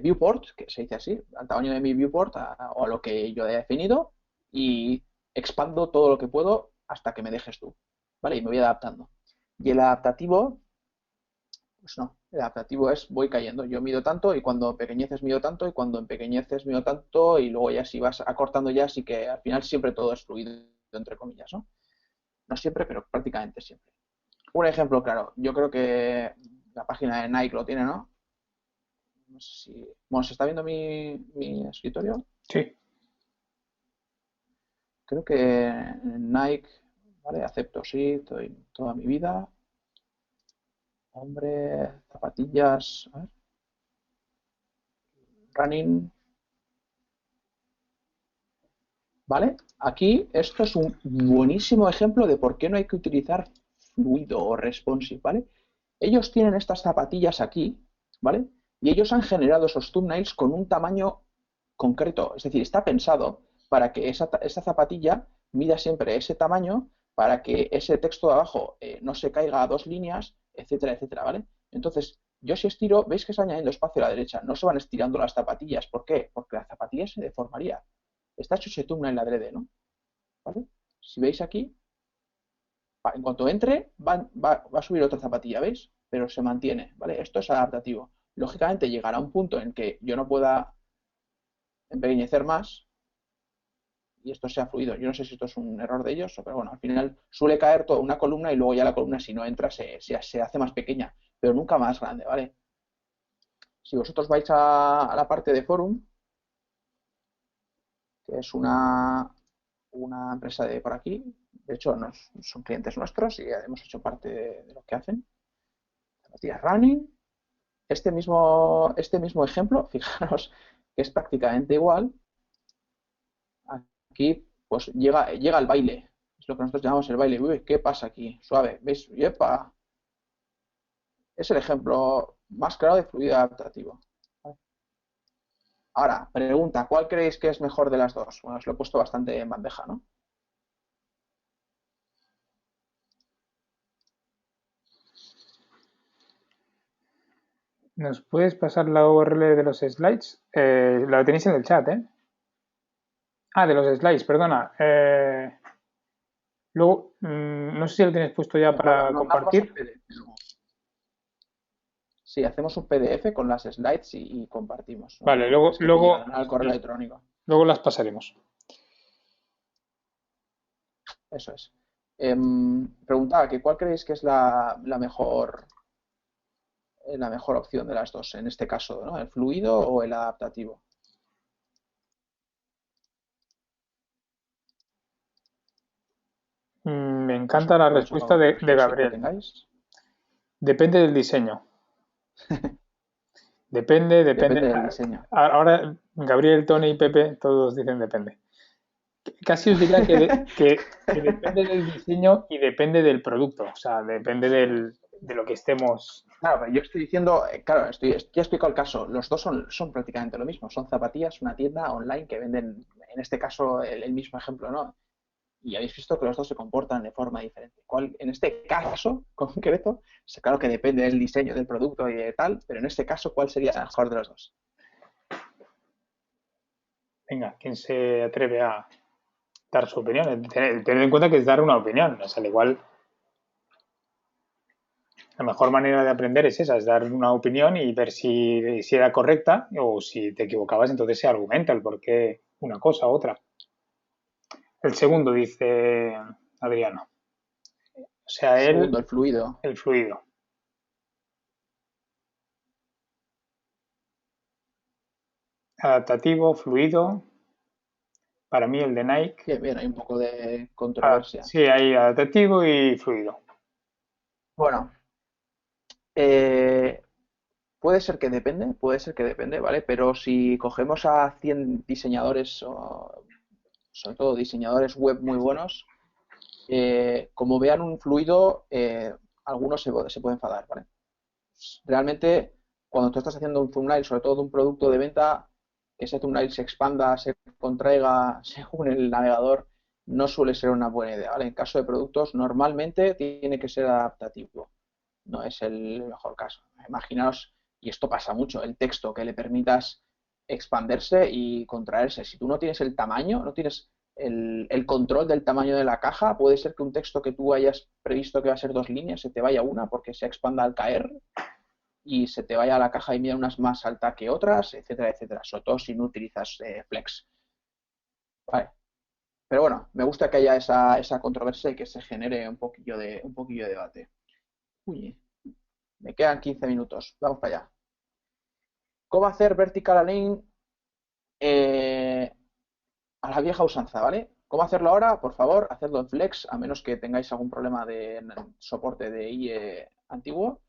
viewport, que se dice así, al tamaño de mi viewport o a lo que yo he definido y expando todo lo que puedo hasta que me dejes tú, ¿vale? Y me voy adaptando. Y el adaptativo, pues no, el adaptativo es voy cayendo. Yo mido tanto y cuando empequeñeces mido tanto y cuando empequeñeces mido tanto y luego ya si vas acortando ya, sí que al final siempre todo es fluido, entre comillas, ¿no? No siempre, pero prácticamente siempre. Un ejemplo claro, yo creo que la página de Nike lo tiene, ¿no? No sé si... Bueno, ¿se está viendo mi escritorio? Sí, Creo que en Nike, ¿vale? Acepto, sí, estoy toda mi vida. Hombre, zapatillas, a ver, running, ¿vale? Aquí esto es un buenísimo ejemplo de por qué no hay que utilizar fluido o responsive, ¿vale? Ellos tienen estas zapatillas aquí, ¿vale? Y ellos han generado esos thumbnails con un tamaño concreto, es decir, está pensado para que esa zapatilla mida siempre ese tamaño, para que ese texto de abajo no se caiga a dos líneas, etcétera, etcétera, ¿vale? Entonces, yo si estiro, veis que se añadiendo espacio a la derecha, no se van estirando las zapatillas. ¿Por qué? Porque la zapatilla se deformaría. Está hecho ese thumbnail adrede, ¿no? ¿Vale? Si veis aquí, en cuanto entre, va a subir otra zapatilla, ¿veis? Pero se mantiene, ¿vale? Esto es adaptativo. Lógicamente llegará un punto en que yo no pueda empequeñecer más y esto sea fluido. Yo no sé si esto es un error de ellos, pero bueno, al final suele caer toda una columna y luego ya la columna, si no entra, se hace más pequeña, pero nunca más grande, ¿vale? Si vosotros vais a la parte de forum, que es una empresa de por aquí, de hecho son clientes nuestros y hemos hecho parte de lo que hacen. Zapatillas running, este mismo ejemplo, fijaros que es prácticamente igual. Aquí, pues llega el baile. Es lo que nosotros llamamos el baile. Uy, ¿qué pasa aquí? Suave. ¿Veis? ¡Yepa! Es el ejemplo más claro de fluido adaptativo. Ahora, pregunta, ¿cuál creéis que es mejor de las dos? Bueno, os lo he puesto bastante en bandeja, ¿no? ¿nos puedes pasar la URL de los slides? La tenéis en el chat, ¿eh? Ah, de los slides, perdona. Luego, no sé si lo tienes puesto ya para Nos mandamos un compartir. PDF. Sí, hacemos un PDF con las slides y compartimos. Vale, No es que te llegan al correo electrónico. luego las pasaremos. Eso es. Preguntaba que cuál creéis que es la mejor opción de las dos en este caso, ¿no? ¿El fluido o el adaptativo? Me No sé, encanta la vosotros respuesta algún de registro que Gabriel. tengáis. Depende del diseño. Depende. Depende del diseño. Ahora, Gabriel, Tony y Pepe, todos dicen depende. Casi os diría que depende del diseño y depende del producto. O sea, depende de lo que estemos. Claro, pero yo estoy diciendo, claro, ya he explicado el caso. Los dos son prácticamente lo mismo. Son zapatillas, una tienda online que venden, en este caso, el mismo ejemplo, ¿no? Y habéis visto que los dos se comportan de forma diferente. En este caso concreto, claro que depende del diseño del producto y de tal, pero en este caso, ¿cuál sería el mejor de los dos? Venga, ¿quién se atreve a dar su opinión? Tened en cuenta que es dar una opinión. O sea, al igual, la mejor manera de aprender es esa, es dar una opinión y ver si era correcta o si te equivocabas, entonces se argumenta el por qué una cosa u otra. El segundo dice Adriano. O sea, Segundo, el fluido. el fluido. Adaptativo, fluido. Para mí el de Nike. Bien, bien, hay un poco de controversia. Sí, hay adaptativo y fluido. Bueno, puede ser que depende, ¿vale? Pero si cogemos a 100 diseñadores, o sobre todo diseñadores web muy buenos, como vean un fluido, algunos se pueden enfadar, ¿vale? Realmente, cuando tú estás haciendo un thumbnail, sobre todo de un producto de venta, que ese thumbnail se expanda, se contraiga según el navegador, no suele ser una buena idea, ¿vale? En caso de productos, normalmente tiene que ser adaptativo, no es el mejor caso. Imaginaos, y esto pasa mucho, el texto que le permitas expandirse y contraerse. Si tú no tienes el tamaño, no tienes el control del tamaño de la caja, puede ser que un texto que tú hayas previsto que va a ser 2 líneas se te vaya una porque se expanda al caer y se te vaya a la caja y mira unas más alta que otras, etcétera, etcétera. Sobre todo si no utilizas Flex. Vale. Pero bueno, me gusta que haya esa controversia y que se genere un poquillo de debate. Uy, me quedan 15 minutos. Vamos para allá. ¿Cómo hacer vertical align eh, a la vieja usanza, ¿vale? ¿Cómo hacerlo ahora? Por favor, hacedlo en Flex, a menos que tengáis algún problema de soporte de IE antiguo.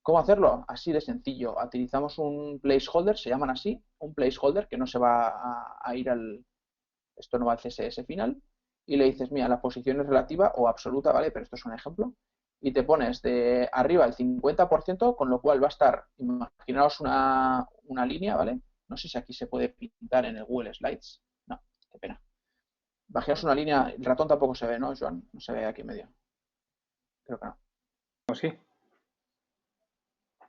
¿Cómo hacerlo? Así de sencillo. Utilizamos un placeholder, se llaman así, un placeholder que no se va a ir esto no va al CSS final, y le dices, mira, la posición es relativa o absoluta, ¿vale? Pero esto es un ejemplo. Y te pones de arriba el 50%, con lo cual va a estar, imaginaos una línea, ¿vale? No sé si aquí se puede pintar en el Google Slides. No, qué pena. Imaginaos una línea, el ratón tampoco se ve, ¿no, Joan? No se ve aquí en medio. Creo que no. ¿O sí?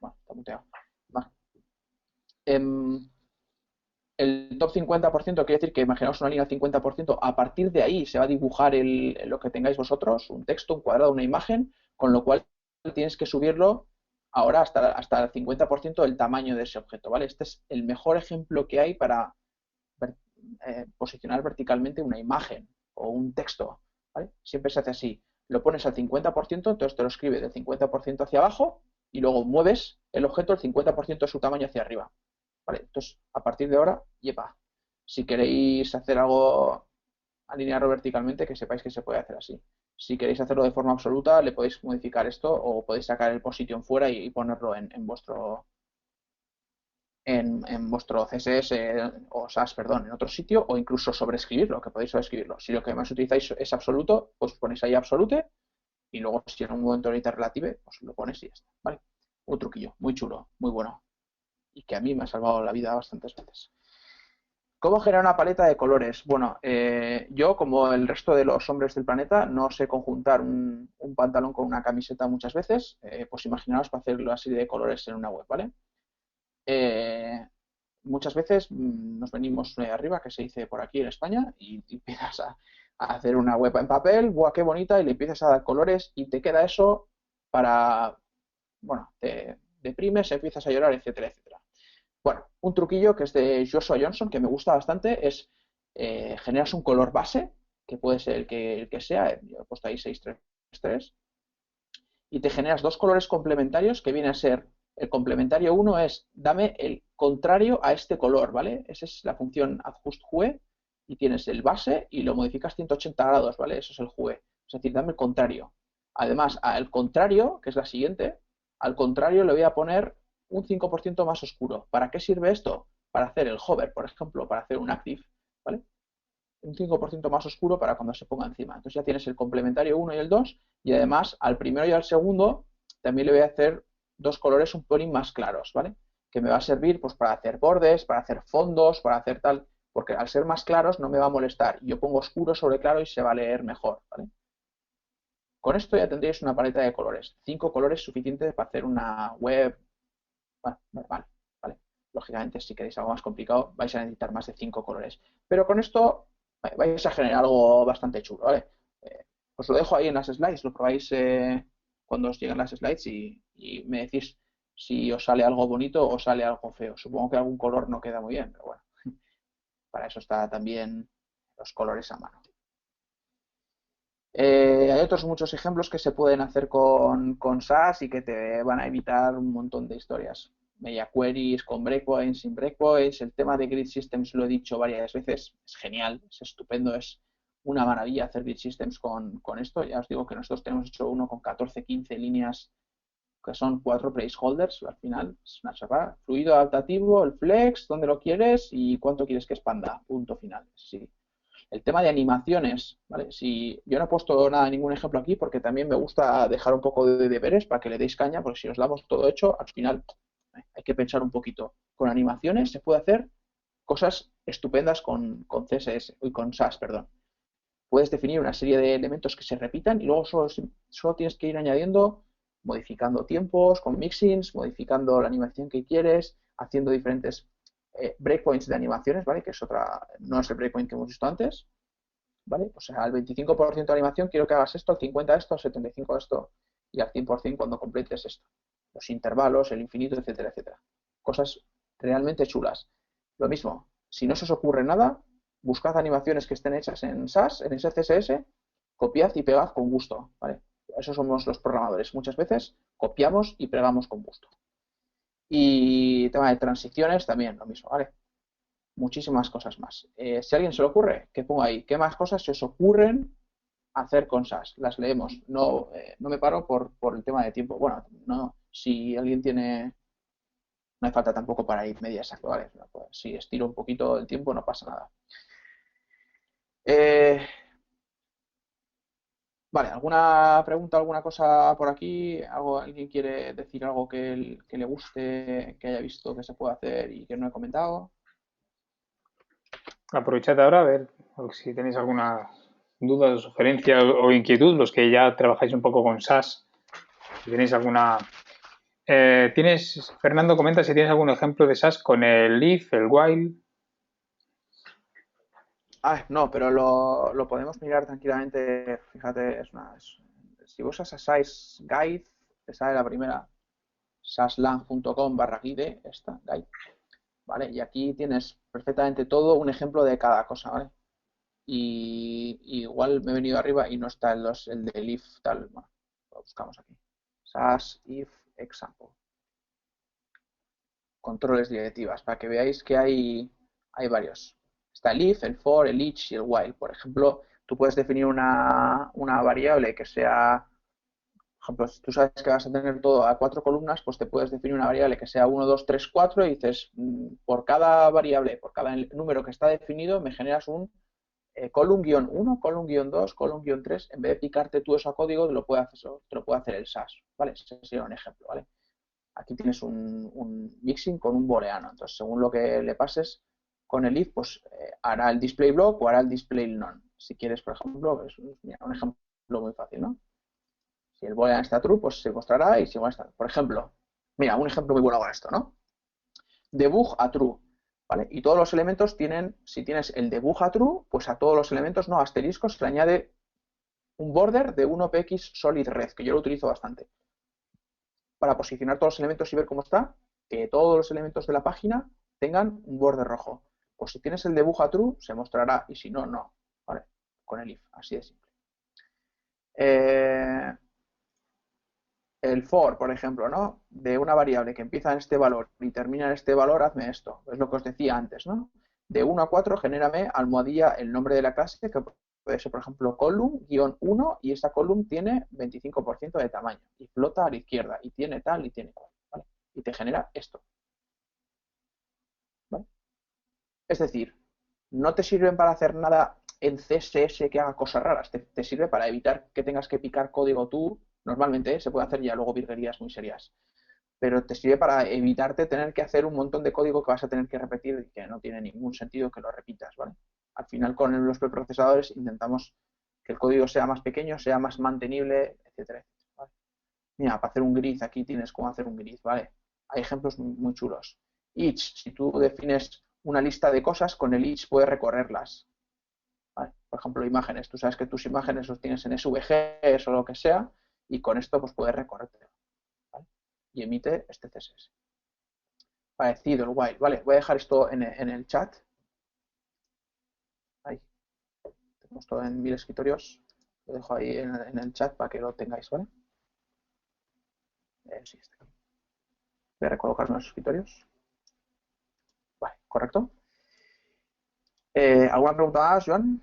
Bueno, está muteado. Va. Em, el top 50% quiere decir que imaginaos una línea del 50%, a partir de ahí se va a dibujar lo que tengáis vosotros, un texto, un cuadrado, una imagen, con lo cual tienes que subirlo ahora hasta el 50% del tamaño de ese objeto, ¿vale? Este es el mejor ejemplo que hay para posicionar verticalmente una imagen o un texto, ¿vale? Siempre se hace así. Lo pones al 50%, entonces te lo escribe del 50% hacia abajo y luego mueves el objeto el 50% de su tamaño hacia arriba. ¿Vale? Entonces, a partir de ahora, yepa. Si queréis hacer algo alinearlo verticalmente, que sepáis que se puede hacer así. Si queréis hacerlo de forma absoluta, le podéis modificar esto o podéis sacar el position fuera y ponerlo en vuestro CSS o SAS, perdón, en otro sitio o incluso sobreescribirlo, que podéis sobreescribirlo. Si lo que más utilizáis es absoluto, pues ponéis ahí absolute y luego si en un momento necesitas relative, pues lo pones y ya está. ¿Vale? Un truquillo, muy chulo, muy bueno y que a mí me ha salvado la vida bastantes veces. ¿Cómo generar una paleta de colores? Bueno, yo, como el resto de los hombres del planeta, no sé conjuntar un pantalón con una camiseta muchas veces. Pues imaginaos para hacerlo así de colores en una web, ¿vale? Eh, Muchas veces nos venimos arriba, que se dice por aquí en España, y empiezas a hacer una web en papel, ¡buah, qué bonita! Y le empiezas a dar colores y te queda eso para, bueno, te deprimes, empiezas a llorar, etcétera, etcétera. Bueno, un truquillo que es de Joshua Johnson que me gusta bastante es generas un color base que puede ser el que sea, yo he puesto ahí 633, y te generas dos colores complementarios que viene a ser, el complementario 1 es, dame el contrario a este color, ¿vale? Esa es la función adjustHue, y tienes el base y lo modificas 180 grados, ¿vale? Eso es el Hue, es decir, dame el contrario. Además, al contrario, que es la siguiente, al contrario le voy a poner un 5% más oscuro. ¿Para qué sirve esto? Para hacer el hover, por ejemplo, para hacer un active, ¿vale? Un 5% más oscuro para cuando se ponga encima. Entonces ya tienes el complementario 1 y el 2, y además al primero y al segundo también le voy a hacer dos colores un pelín más claros, ¿vale? Que me va a servir pues para hacer bordes, para hacer fondos, para hacer tal, porque al ser más claros no me va a molestar. Yo pongo oscuro sobre claro y se va a leer mejor, ¿vale? Con esto ya tendréis una paleta de colores. 5 colores suficientes para hacer una web, bueno, normal, ¿vale? Lógicamente, si queréis algo más complicado, vais a necesitar más de 5 colores. Pero con esto vais a generar algo bastante chulo, ¿vale? Os lo dejo ahí en las slides, lo probáis cuando os lleguen las slides y me decís si os sale algo bonito o sale algo feo. Supongo que algún color no queda muy bien, pero bueno, para eso está también los colores a mano. Hay otros muchos ejemplos que se pueden hacer con SAS y que te van a evitar un montón de historias. Media queries con breakpoints, sin breakpoints. El tema de grid systems lo he dicho varias veces. Es genial, es estupendo, es una maravilla hacer grid systems con esto. Ya os digo que nosotros tenemos hecho uno con 14, 15 líneas que son 4 placeholders. Al final es una chapa. Fluido adaptativo, el flex, dónde lo quieres y cuánto quieres que expanda. Punto final. Sí. El tema de animaciones, ¿vale? Si yo no he puesto nada, ningún ejemplo aquí, porque también me gusta dejar un poco de deberes para que le deis caña, porque si os damos todo hecho, al final hay que pensar un poquito. Con animaciones se puede hacer cosas estupendas con CSS, y con SAS, perdón. Puedes definir una serie de elementos que se repitan y luego solo tienes que ir añadiendo, modificando tiempos, con mixins, modificando la animación que quieres, haciendo diferentes breakpoints de animaciones, ¿vale? Que es otra, no es el breakpoint que hemos visto antes, ¿vale? O sea, al 25% de animación quiero que hagas esto, al 50% esto, al 75% esto y al 100% cuando completes esto. Los intervalos, el infinito, etcétera, etcétera. Cosas realmente chulas. Lo mismo, si no se os ocurre nada, buscad animaciones que estén hechas en SAS, en CSS, copiad y pegad con gusto, ¿vale? Eso somos los programadores. Muchas veces copiamos y pegamos con gusto. Y tema de transiciones también lo mismo, ¿vale? Muchísimas cosas más. Si a alguien se le ocurre, que ponga ahí qué más cosas se os ocurren hacer con SAS. Las leemos. No me paro por el tema de tiempo. Bueno, no, si alguien tiene... No hace falta tampoco para ir media exacto, ¿vale? Pues, si estiro un poquito el tiempo no pasa nada. Vale, ¿alguna pregunta, alguna cosa por aquí? ¿Alguien quiere decir algo que le guste, que haya visto que se puede hacer y que no he comentado? Aprovechad ahora a ver si tenéis alguna duda o sugerencia o inquietud, los que ya trabajáis un poco con SAS, si tenéis alguna... Fernando comenta si tienes algún ejemplo de SAS con el if, el while. No, pero lo podemos mirar tranquilamente. Fíjate, si usas a Size Guide, te sale la primera, saslang.com/guide, esta, guide, ¿vale? Y aquí tienes perfectamente todo, un ejemplo de cada cosa, ¿vale? Y igual me he venido arriba y no está el del if tal. Bueno, lo buscamos aquí. SAS if example. Controles directivas, para que veáis que hay varios. Está el if, el for, el each y el while. Por ejemplo, tú puedes definir una variable que sea, por ejemplo, si tú sabes que vas a tener todo a 4 columnas, pues te puedes definir una variable que sea 1, 2, 3, 4 y dices, por cada variable, por cada número que está definido, me generas un column-1, column-2, column-3. En vez de picarte tú eso a código, te lo puede hacer el SAS, ¿vale? Ese sería un ejemplo, ¿vale? Aquí tienes un mixing con un booleano. Entonces, según lo que le pases con el if, pues hará el display block o hará el display none. Si quieres, por ejemplo, mira, un ejemplo muy fácil, ¿no? Si el booleano está true, pues se mostrará y si igual está. Por ejemplo, mira, un ejemplo muy bueno con esto, ¿no? Debug a true, ¿vale? Y todos los elementos tienen, si tienes el debug a true, pues a todos los elementos, no asteriscos, se le añade un border de 1px solid red, que yo lo utilizo bastante para posicionar todos los elementos y ver cómo está, que todos los elementos de la página tengan un borde rojo. Pues si tienes el debug a true, se mostrará y si no, no. ¿Vale? con el if, así de simple. Eh, el for, por ejemplo, ¿no? De una variable que empieza en este valor y termina en este valor, hazme esto. Es lo que os decía antes, ¿no? De 1 a 4, genérame almohadilla el nombre de la clase, que puede ser, por ejemplo, column-1, y esta column tiene 25% de tamaño, y flota a la izquierda, y tiene tal, y tiene cual, ¿vale? Y te genera esto, ¿vale? Es decir, no te sirven para hacer nada en CSS que haga cosas raras, te sirve para evitar que tengas que picar código tú. Normalmente se puede hacer ya luego virguerías muy serias, pero te sirve para evitarte tener que hacer un montón de código que vas a tener que repetir y que no tiene ningún sentido que lo repitas, ¿vale? Al final con los preprocesadores intentamos que el código sea más pequeño, sea más mantenible, etcétera, etcétera, ¿vale? Mira, para hacer un grid aquí tienes cómo hacer un grid, ¿vale? Hay ejemplos muy chulos. Each, si tú defines una lista de cosas, con el each puedes recorrerlas, ¿vale? Por ejemplo, imágenes. Tú sabes que tus imágenes los tienes en SVGs o lo que sea, y con esto pues puedes recorrerte, ¿vale? Y emite este CSS. Parecido el while, ¿vale? Voy a dejar esto en el chat. Ahí. Tenemos todo en 1000 escritorios. Lo dejo ahí en el chat para que lo tengáis, ¿vale? Sí, está aquí. Voy a recolocar los escritorios. Vale, correcto. ¿Alguna pregunta más, Joan?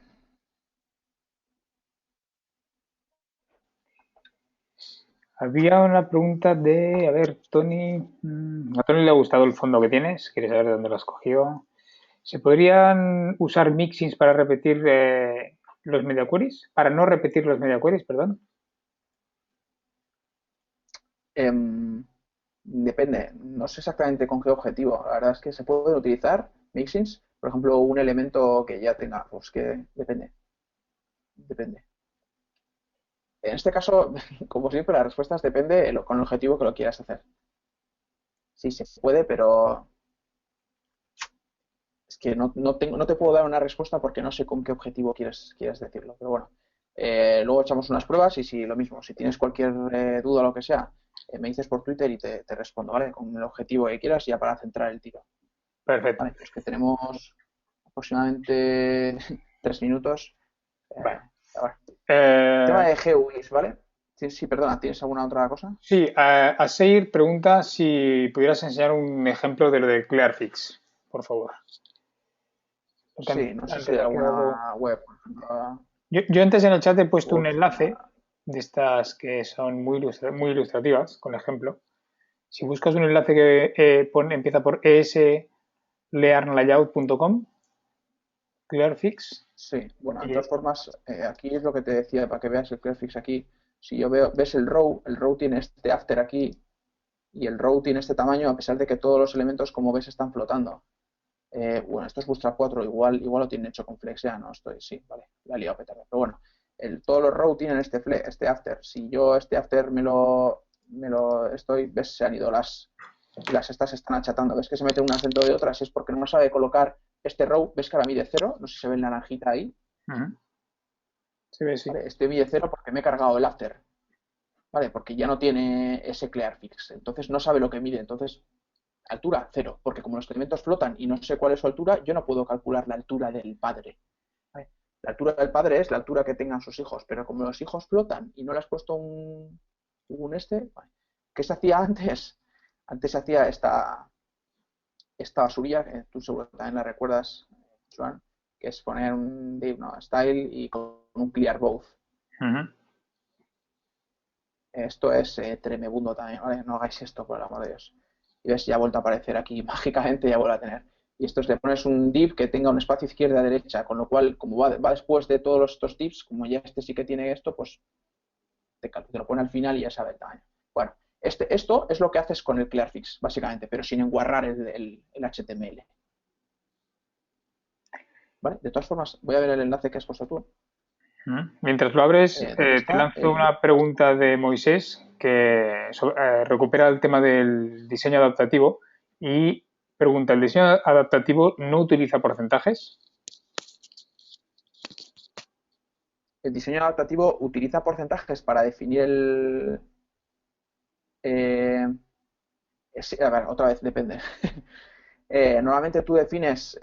Había una pregunta de, a ver, Tony, a Tony le ha gustado el fondo que tienes, quiere saber de dónde lo has cogido. ¿Se podrían usar mixins para repetir los media queries? Para no repetir los media queries, perdón. Depende, no sé exactamente con qué objetivo. La verdad es que se pueden utilizar mixins, por ejemplo, un elemento que ya tenga, pues que depende. En este caso, como siempre, la respuesta es depende con el objetivo que lo quieras hacer. Sí, se puede, pero es que no te puedo dar una respuesta porque no sé con qué objetivo quieres decirlo. Pero bueno, luego echamos unas pruebas y si lo mismo, si tienes cualquier duda o lo que sea, me dices por Twitter y te respondo, ¿vale? Con el objetivo que quieras ya para centrar el tiro. Perfecto. Vale, pues que tenemos aproximadamente 3 minutos. Vale. A ver. Tema Eh, de GUIs, ¿vale? Sí, sí, perdona, ¿tienes alguna otra cosa? sí, Aseir pregunta si pudieras enseñar un ejemplo de lo de Clearfix, por favor. Porque Sí, no sé si antes hay ha quedado. alguna web, por ejemplo, Yo antes en el chat he puesto u un enlace otra. de estas que son muy ilustrativas, con ejemplo. Si buscas un enlace que empieza por eslearnlayout.com, Clearfix, Sí, bueno, de y todas formas, aquí es lo que te decía, para que veas el Clearfix aquí. Si yo ves el row tiene este after aquí y el row tiene este tamaño, a pesar de que todos los elementos, como ves, están flotando. Bueno, esto es Bootstrap 4, igual lo tienen hecho con Flex, ya no estoy, sí, vale, la he liado petardo. Pero bueno, todos los row tienen este after. Si yo este after ves, se han ido las estas están achatando, ves que se meten unas dentro de otras, es porque no sabe colocar este row, ves que ahora mide 0, no sé si se ve el naranjita ahí, se ve así. ¿vale? Este mide 0 porque me he cargado el after, ¿vale? Porque ya no tiene ese clearfix, entonces no sabe lo que mide, entonces altura 0, porque como los elementos flotan y no sé cuál es su altura, yo no puedo calcular la altura del padre, ¿vale? La altura del padre es la altura que tengan sus hijos, pero como los hijos flotan y no le has puesto ¿vale? ¿Qué se hacía antes? Antes se hacía esta basurilla, que tú seguro que también la recuerdas, Joan, que es poner un div, no, style y con un clear both. Ujú. Esto es tremebundo también, ¿vale? No hagáis esto, por el amor de Dios. Y ves, ya ha vuelto a aparecer aquí mágicamente, ya vuelve a tener. Y esto es, le pones un div que tenga un espacio izquierda-derecha, con lo cual, como va después de todos estos divs, como ya este sí que tiene esto, pues te lo pone al final y ya sabe el tamaño. Bueno, esto es lo que haces con el Clearfix, básicamente, pero sin enguarrar el HTML. ¿Vale? De todas formas, voy a ver el enlace que has puesto tú. Mientras lo abres, ¿Dónde te está? lanzo una pregunta de Moisés que recupera el tema del diseño adaptativo y pregunta, ¿el diseño adaptativo no utiliza porcentajes? El diseño adaptativo utiliza porcentajes para definir eh, a ver, otra vez, depende. Normalmente tú defines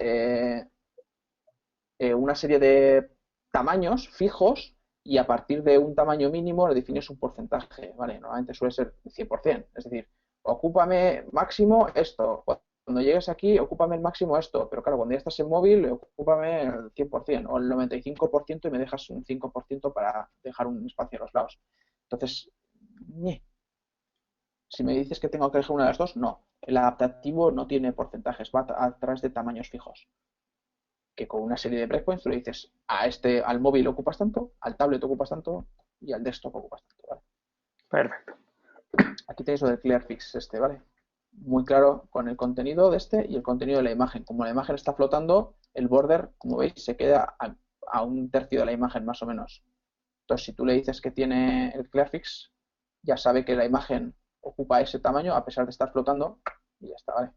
una serie de tamaños fijos y a partir de un tamaño mínimo le defines un porcentaje, ¿vale? Normalmente suele ser 100%, es decir, ocúpame máximo esto, cuando llegues aquí, ocúpame el máximo esto, pero claro, cuando ya estás en móvil, ocúpame el 100% o el 95% y me dejas un 5% para dejar un espacio a los lados. Entonces, si me dices que tengo que elegir una de las dos, no. El adaptativo no tiene porcentajes, va a través de tamaños fijos. Que con una serie de breakpoints tú le dices al móvil ocupas tanto, al tablet ocupas tanto y al desktop ocupas tanto, ¿vale? Perfecto. Aquí tenéis lo del ClearFix ¿vale? Muy claro con el contenido de y el contenido de la imagen. Como la imagen está flotando, el border, como veis, se queda a un tercio de la imagen más o menos. Entonces, si tú le dices que tiene el ClearFix, ya sabe que la imagen ocupa ese tamaño a pesar de estar flotando y ya está, ¿vale?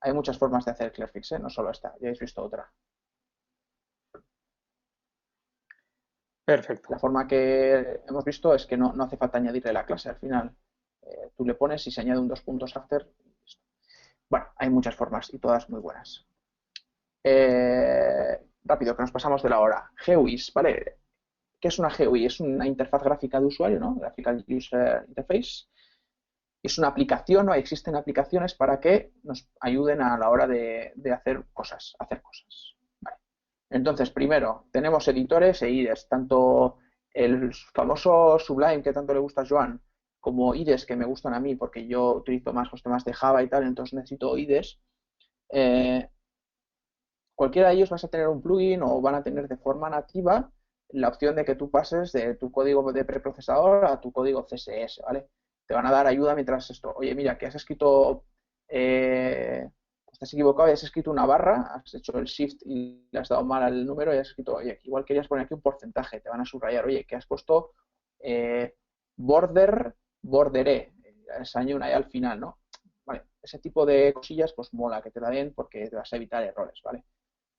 Hay muchas formas de hacer el ClearFix, no solo esta, ya habéis visto otra. Perfecto. La forma que hemos visto es que no hace falta añadirle la clase al final. Tú le pones y se añade un 2 puntos after. Bueno, hay muchas formas y todas muy buenas. Rápido, que nos pasamos de la hora. GUIs, ¿vale? ¿Qué es una GUI? Es una interfaz gráfica de usuario, ¿no? Graphical User Interface. Es una aplicación, ¿no? Existen aplicaciones para que nos ayuden a la hora de hacer cosas, Vale. Entonces, primero, tenemos editores e IDEs, tanto el famoso Sublime que tanto le gusta a Joan, como IDEs que me gustan a mí, porque yo utilizo más los temas de Java y tal, entonces necesito IDEs. Cualquiera de ellos vas a tener un plugin o van a tener de forma nativa la opción de que tú pases de tu código de preprocesador a tu código CSS, ¿vale? Te van a dar ayuda mientras esto, oye, mira, que has escrito, estás equivocado y has escrito una barra, has hecho el shift y le has dado mal al número y has escrito, oye, igual querías poner aquí un porcentaje, te van a subrayar, oye, que has puesto eh, borderé, esa una ahí al final, ¿no? Vale, ese tipo de cosillas, pues mola que te la den porque te vas a evitar errores, ¿vale?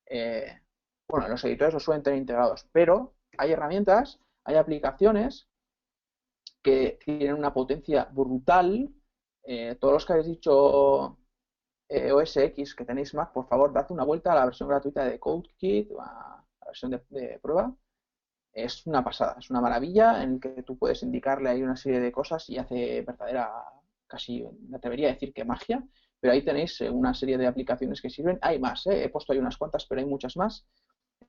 Eh, bueno, los editores los suelen tener integrados, pero hay herramientas, hay aplicaciones que tienen una potencia brutal. Todos los que habéis dicho OS X que tenéis Mac, por favor, dad una vuelta a la versión gratuita de CodeKit, a la versión de prueba. Es una pasada, es una maravilla en que tú puedes indicarle ahí una serie de cosas y hace verdadera, casi me atrevería a decir que magia, pero ahí tenéis una serie de aplicaciones que sirven. Hay más, he puesto ahí unas cuantas, pero hay muchas más,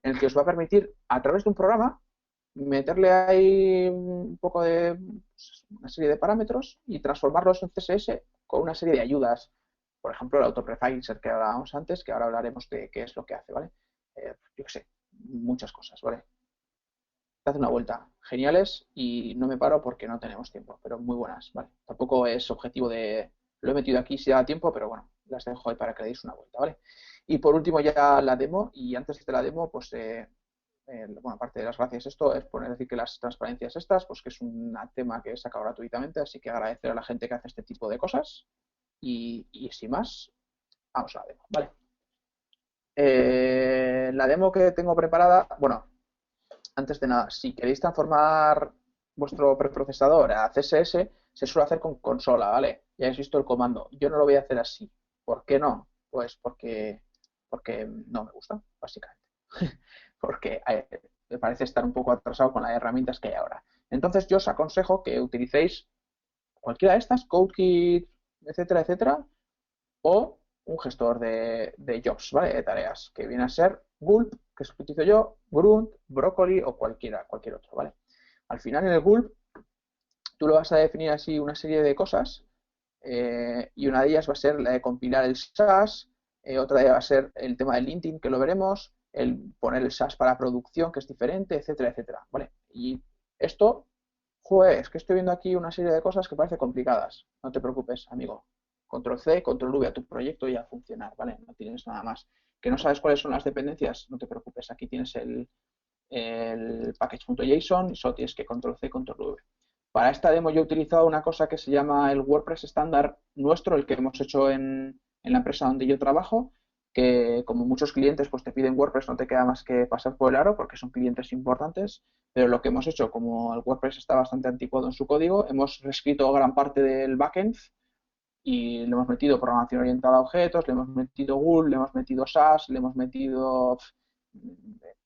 en el que os va a permitir, a través de un programa, meterle ahí un poco de una serie de parámetros y transformarlos en CSS con una serie de ayudas. Por ejemplo, el autoprefixer que hablábamos antes, que ahora hablaremos de qué es lo que hace, ¿vale? Yo qué sé, muchas cosas, ¿vale? Hace una vuelta. Geniales y no me paro porque no tenemos tiempo, pero muy buenas, ¿vale? Tampoco es objetivo de... Lo he metido aquí si da tiempo, pero bueno, las dejo ahí para que le deis una vuelta, ¿vale? Y por último ya la demo, y antes de la demo, pues, bueno, aparte de las gracias esto, es poner decir que las transparencias estas, pues que es un tema que he sacado gratuitamente, así que agradecer a la gente que hace este tipo de cosas y sin más, vamos a la demo, ¿vale? La demo que tengo preparada, bueno, antes de nada, si queréis transformar vuestro preprocesador a CSS, se suele hacer con consola, ¿vale? Ya habéis visto el comando. Yo no lo voy a hacer así. ¿Por qué no? Pues porque no me gusta, básicamente. Porque me parece estar un poco atrasado con las herramientas que hay ahora. Entonces yo os aconsejo que utilicéis cualquiera de estas, CodeKit, etcétera, etcétera, o un gestor de jobs, ¿vale? De tareas, que viene a ser Gulp, que es lo que utilizo yo, Grunt, Broccoli o cualquier otro, ¿vale? Al final en el Gulp tú lo vas a definir así una serie de cosas y una de ellas va a ser la de compilar el SAS, otra de ellas va a ser el tema del linting, que lo veremos, el poner el SAS para producción, que es diferente, etcétera, etcétera, ¿vale? Y esto, joder, es que estoy viendo aquí una serie de cosas que parecen complicadas. No te preocupes, amigo. Control C, Control V a tu proyecto y a funcionar, ¿vale? No tienes nada más. ¿Que no sabes cuáles son las dependencias? No te preocupes, aquí tienes el package.json y solo tienes que Control C, Control V. Para esta demo yo he utilizado una cosa que se llama el WordPress estándar nuestro, el que hemos hecho en la empresa donde yo trabajo, que como muchos clientes pues te piden WordPress, no te queda más que pasar por el aro porque son clientes importantes, pero lo que hemos hecho, como el WordPress está bastante anticuado en su código, hemos reescrito gran parte del backend y le hemos metido programación orientada a objetos, le hemos metido GUL, le hemos metido SAS, le hemos metido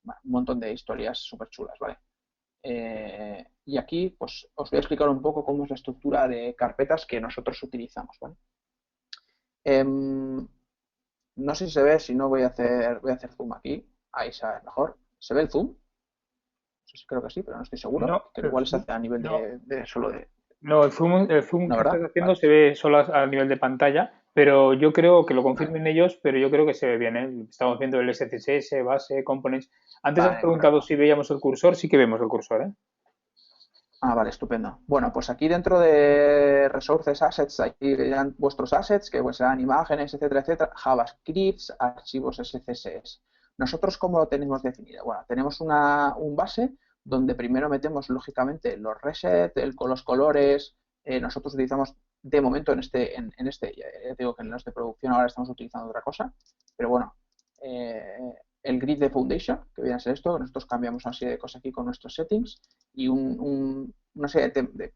Bueno, un montón de historias súper chulas, ¿vale? Y aquí pues os voy a explicar un poco cómo es la estructura de carpetas que nosotros utilizamos, ¿vale? Em, no sé si se ve, si no voy a hacer zoom aquí. Ahí se ve mejor. ¿Se ve el zoom? No sé si creo que sí, pero no estoy seguro. No, Que igual se hace a nivel no, de solo de... no, el zoom ¿No, que estás verdad? haciendo Vale. se ve solo a nivel de pantalla, pero yo creo que lo confirmen ellos, pero yo creo que se ve bien, ¿eh? Estamos viendo el SCSS, base, components. Antes has Vale, preguntado correcto. si veíamos el cursor, sí que vemos el cursor, ¿eh? Vale, estupendo. Bueno, pues aquí dentro de Resources Assets, aquí irán vuestros assets, que pues serán imágenes, etcétera, etcétera, JavaScripts, archivos SCSS. ¿Nosotros cómo lo tenemos definido? Bueno, tenemos un base donde primero metemos, lógicamente, los resets, con los colores. Nosotros utilizamos, de momento, ya te digo que en los de producción ahora estamos utilizando otra cosa, pero bueno, el grid de Foundation, que viene a ser esto, nosotros cambiamos una serie de cosas aquí con nuestros settings y una serie de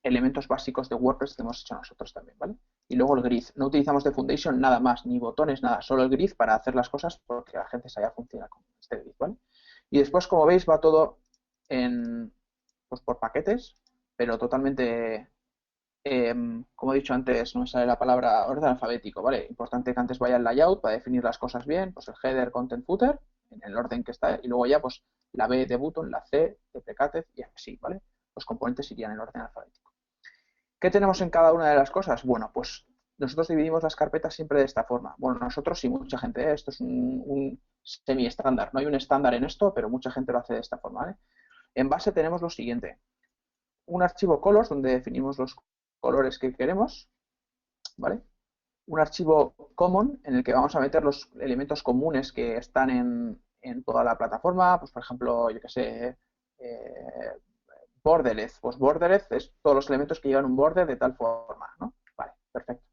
elementos básicos de WordPress que hemos hecho nosotros también, ¿vale? Y luego el grid. No utilizamos de Foundation nada más, ni botones, nada, solo el grid para hacer las cosas porque la gente ya funciona con este grid, ¿vale? Y después, como veis, va todo pues por paquetes, pero totalmente, como he dicho antes, no me sale la palabra orden alfabético, ¿vale? Importante que antes vaya el layout para definir las cosas bien, pues el header, content, footer, en el orden que está, y luego ya pues la B de button, la C de precated y así, ¿vale? Los componentes irían en orden alfabético. ¿Qué tenemos en cada una de las cosas? Bueno, pues nosotros dividimos las carpetas siempre de esta forma. Bueno, nosotros sí, mucha gente, esto es un semi-estándar, no hay un estándar en esto, pero mucha gente lo hace de esta forma, ¿vale? En base tenemos lo siguiente, un archivo colors donde definimos los colores que queremos, ¿vale? Un archivo common en el que vamos a meter los elementos comunes que están en toda la plataforma, pues por ejemplo, yo que sé, borderless, pues borderless es todos los elementos que llevan un border de tal forma, ¿no? Vale, perfecto.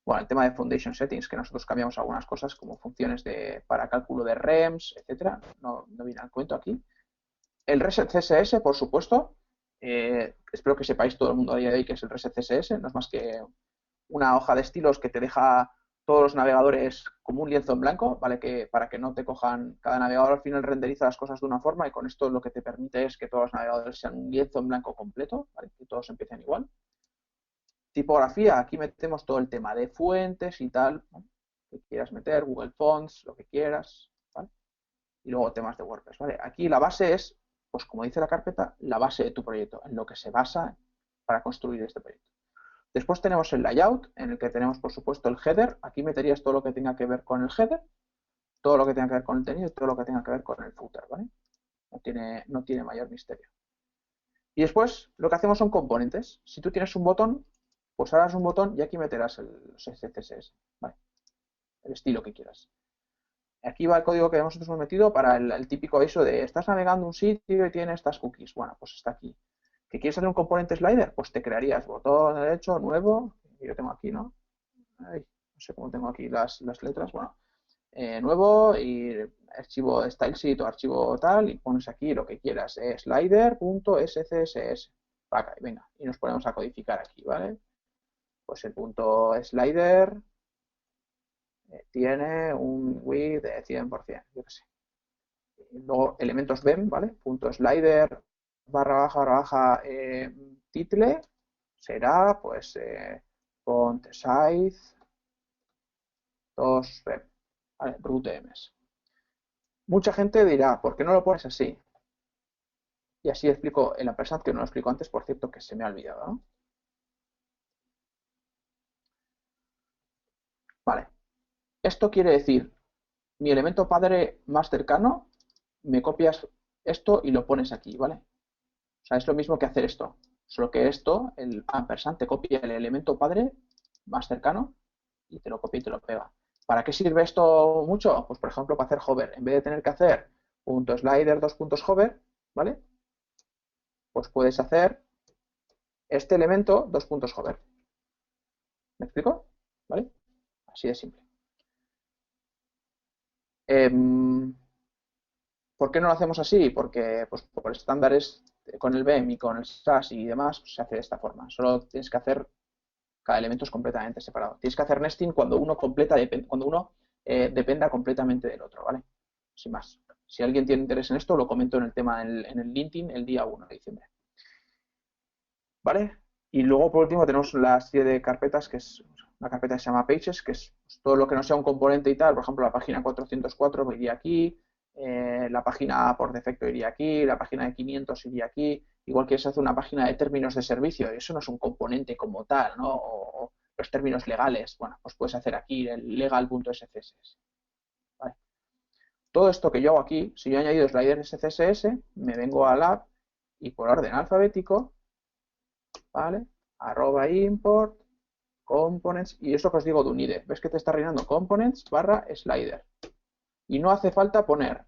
Bueno, el tema de Foundation Settings, que nosotros cambiamos algunas cosas como funciones para cálculo de REMS, etcétera, no viene al cuento aquí. El reset CSS, por supuesto, espero que sepáis todo el mundo a día de hoy que es el reset CSS, no es más que una hoja de estilos que te deja todos los navegadores como un lienzo en blanco, ¿vale? Que para que no te cojan, cada navegador al final renderiza las cosas de una forma y con esto lo que te permite es que todos los navegadores sean un lienzo en blanco completo, ¿vale? Que todos empiecen igual. Tipografía, aquí metemos todo el tema de fuentes y tal, ¿no? Que quieras meter, Google Fonts, lo que quieras, ¿vale? Y luego temas de WordPress, ¿vale? Aquí la base es, pues como dice la carpeta, la base de tu proyecto, en lo que se basa para construir este proyecto. Después tenemos el layout, en el que tenemos, por supuesto, el header. Aquí meterías todo lo que tenga que ver con el header, todo lo que tenga que ver con el contenido y todo lo que tenga que ver con el footer, ¿vale? No tiene mayor misterio. Y después lo que hacemos son componentes. Si tú tienes un botón, pues harás un botón y aquí meterás los CSS, ¿vale? El estilo que quieras. Aquí va el código que nosotros hemos metido para el típico aviso de estás navegando un sitio y tiene estas cookies. Bueno, pues está aquí. ¿Que quieres hacer un componente slider? Pues te crearías botón derecho, nuevo. Yo tengo aquí, ¿no? Ay, no sé cómo tengo aquí las letras. Bueno, nuevo y archivo stylesheet o archivo tal y pones aquí lo que quieras. Slider.scss. Venga, y nos ponemos a codificar aquí, ¿vale? Pues el punto slider tiene un width de 100%, yo qué sé. Luego elementos BEM, ¿vale? Punto slider barra baja title será pues font size 2 BEM, ¿vale? Root EMS. Mucha gente dirá, ¿por qué no lo pones así? Y así explico en la persona que no lo explico antes, por cierto, que se me ha olvidado, ¿no? Vale. Esto quiere decir, mi elemento padre más cercano, me copias esto y lo pones aquí, ¿vale? O sea, es lo mismo que hacer esto. Solo que esto, el ampersand te copia el elemento padre más cercano y te lo copia y te lo pega. ¿Para qué sirve esto mucho? Pues por ejemplo para hacer hover. En vez de tener que hacer punto slider, dos puntos hover, ¿vale? Pues puedes hacer este elemento, dos puntos hover. ¿Me explico? ¿Vale? Así de simple. ¿Por qué no lo hacemos así? Porque pues, por estándares con el BEM y con el SAS y demás pues, se hace de esta forma. Solo tienes que hacer cada elemento es completamente separado. Tienes que hacer nesting cuando uno dependa completamente del otro, ¿vale? Sin más. Si alguien tiene interés en esto, lo comento en el tema en el LinkedIn el día 1 de diciembre. ¿Vale? Y luego, por último, tenemos la serie de carpetas, que es una carpeta que se llama Pages, que es todo lo que no sea un componente y tal. Por ejemplo, la página 404 iría aquí, la página por defecto iría aquí, la página de 500 iría aquí. Igual que se hace una página de términos de servicio, eso no es un componente como tal, ¿no? O los términos legales, bueno, pues puedes hacer aquí el legal.scss. ¿Vale? Todo esto que yo hago aquí, si yo he añadido sliders CSS, me vengo al app y por orden alfabético, ¿vale? @import components, y eso que os digo de unide, ves que te está rellenando components barra slider, y no hace falta poner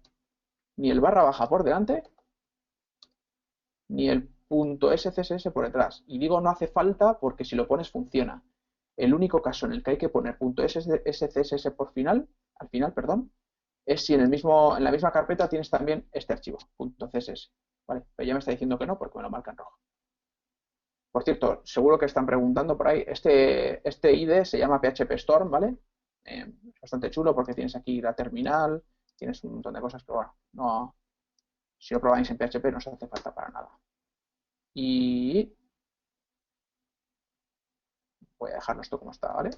ni el barra baja por delante ni el punto .scss por detrás, y digo no hace falta porque si lo pones funciona. El único caso en el que hay que poner punto .scss por final, al final, perdón, es si en la misma carpeta tienes también este archivo, .css, ¿vale? Pero ya me está diciendo que no porque me lo marca en rojo. Por cierto, seguro que están preguntando por ahí, este IDE se llama PHP Storm, ¿vale? Es bastante chulo porque tienes aquí la terminal, tienes un montón de cosas, pero bueno, no, si lo probáis en PHP no os hace falta para nada. Y voy a dejarlo esto como está, ¿vale?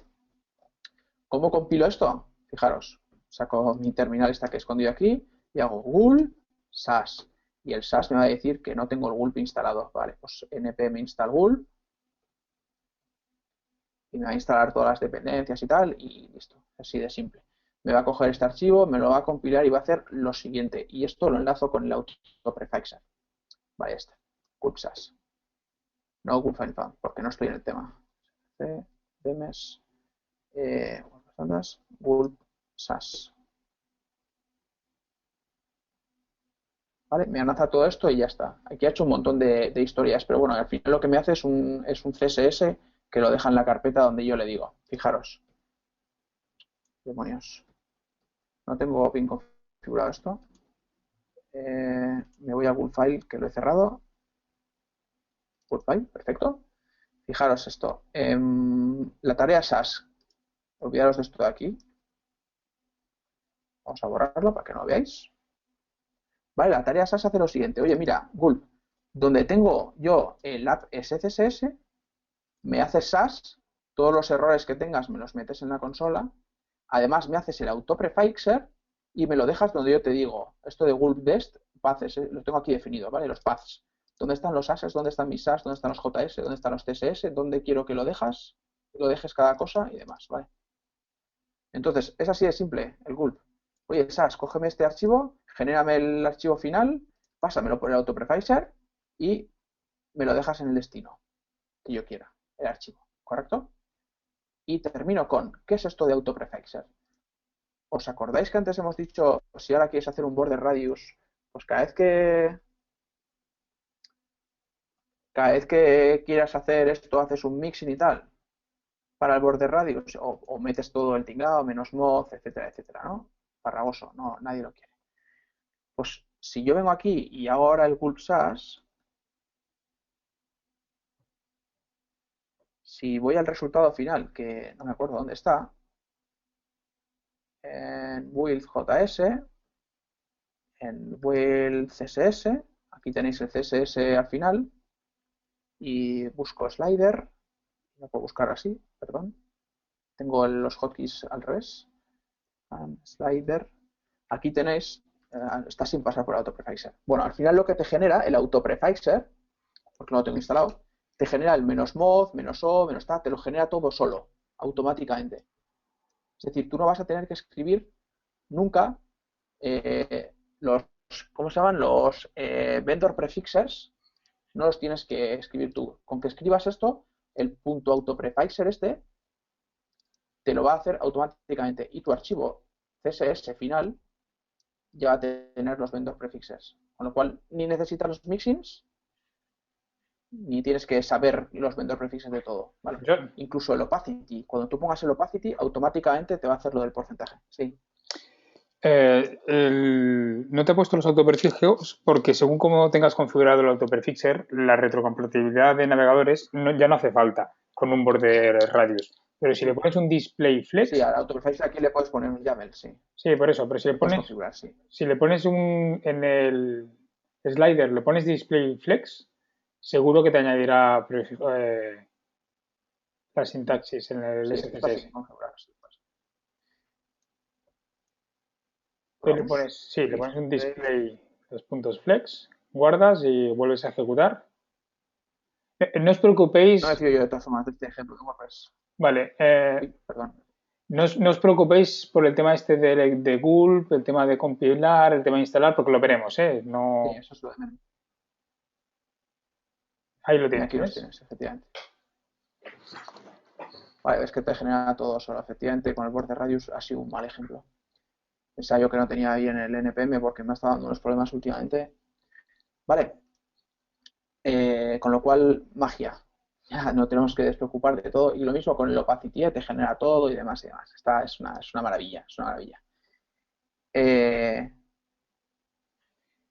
¿Cómo compilo esto? Fijaros, saco mi terminal esta que he escondido aquí y hago gulp sas. Y el sas me va a decir que no tengo el gulp instalado. Vale, pues npm install gulp y me va a instalar todas las dependencias y tal y listo, así de simple. Me va a coger este archivo, me lo va a compilar y va a hacer lo siguiente. Y esto lo enlazo con el autoprefixer. Vale, este, gulp sas. No gulp find found, porque no estoy en el tema. Demes, gulp sas. ¿Vale? Me enlaza todo esto y ya está. Aquí ha hecho un montón de historias, pero bueno, al final lo que me hace es un CSS que lo deja en la carpeta donde yo le digo. Fijaros. Demonios. No tengo bien configurado esto. Me voy a Google File, que lo he cerrado. Google File, perfecto. Fijaros esto. La tarea SAS. Olvidaros de esto de aquí. Vamos a borrarlo para que no lo veáis. Vale, la tarea SAS hace lo siguiente. Oye, mira, Gulp, donde tengo yo el app SCSS, me haces SAS, todos los errores que tengas me los metes en la consola, además me haces el autoprefixer y me lo dejas donde yo te digo, esto de gulp dest, paths, lo tengo aquí definido, ¿vale? Los paths. ¿Dónde están los ases? ¿Dónde están mis SAS? ¿Dónde están los JS? ¿Dónde están los TSS? ¿Dónde quiero que lo dejes cada cosa y demás, ¿vale? Entonces, es así de simple, el gulp. Oye, SAS, cógeme este archivo, genérame el archivo final, pásamelo por el autoprefixer y me lo dejas en el destino que yo quiera, el archivo, ¿correcto? Y termino con, ¿qué es esto de autoprefixer? ¿Os acordáis que antes hemos dicho, si ahora quieres hacer un border radius, pues cada vez que quieras hacer esto, haces un mixing y tal, para el border radius, o metes todo el tinglado, menos mod, etcétera, etcétera, ¿no? Farragoso, no, nadie lo quiere. Pues si yo vengo aquí y hago ahora el gulp sas, si voy al resultado final, que no me acuerdo dónde está, en build JS, en build CSS, aquí tenéis el CSS al final, y busco slider, lo puedo buscar así, perdón, tengo los hotkeys al revés, slider, aquí tenéis, está sin pasar por el autoprefixer. Bueno, al final lo que te genera el autoprefixer, porque no lo tengo instalado, te genera el menos mod, menos o, menos ta, te lo genera todo solo, automáticamente. Es decir, tú no vas a tener que escribir nunca los, ¿cómo se llaman? Los vendor prefixes, no los tienes que escribir tú. Con que escribas esto, el punto autoprefixer este te lo va a hacer automáticamente y tu archivo CSS final ya va a tener los vendor prefixes. Con lo cual, ni necesitas los mixins, ni tienes que saber los vendor prefixes de todo, ¿vale? Incluso el opacity. Cuando tú pongas el opacity, automáticamente te va a hacer lo del porcentaje. Sí. No te he puesto los autoprefijos porque según como tengas configurado el autoprefixer, la retrocompatibilidad de navegadores ya no hace falta con un border radius. Pero si le pones un display Sí, flex, al AutoPrefix aquí le puedes poner un YAML, sí. sí, por eso, pero Lo puedes configurar, sí. si le pones en el slider, le pones display flex, seguro que te añadirá la sintaxis en el Sí, esto sí SCSS. que configurar, sí, pues. Entonces le Probamos. pones, sí, le pones un Display. display, los puntos flex, guardas y vuelves a ejecutar. No os preocupéis, No me fío yo de todas formas de este ejemplo que pues. vale, Uy, perdón. no os preocupéis por el tema este de Gulp, el tema de compilar, el tema de instalar, porque lo veremos, ¿eh? Sí, No, eso es lo de menos. ahí lo Y tienes, aquí los ¿ves? tienes, efectivamente. Vale, ves que te genera todo solo. Efectivamente, con el borde radius ha sido un mal ejemplo. Pensaba yo que no tenía bien el NPM porque me ha estado dando unos problemas últimamente. Vale, con lo cual, magia. Ya no tenemos que despreocupar de todo. Y lo mismo con el opacity, te genera todo y demás y demás. Es una maravilla, es una maravilla. Eh,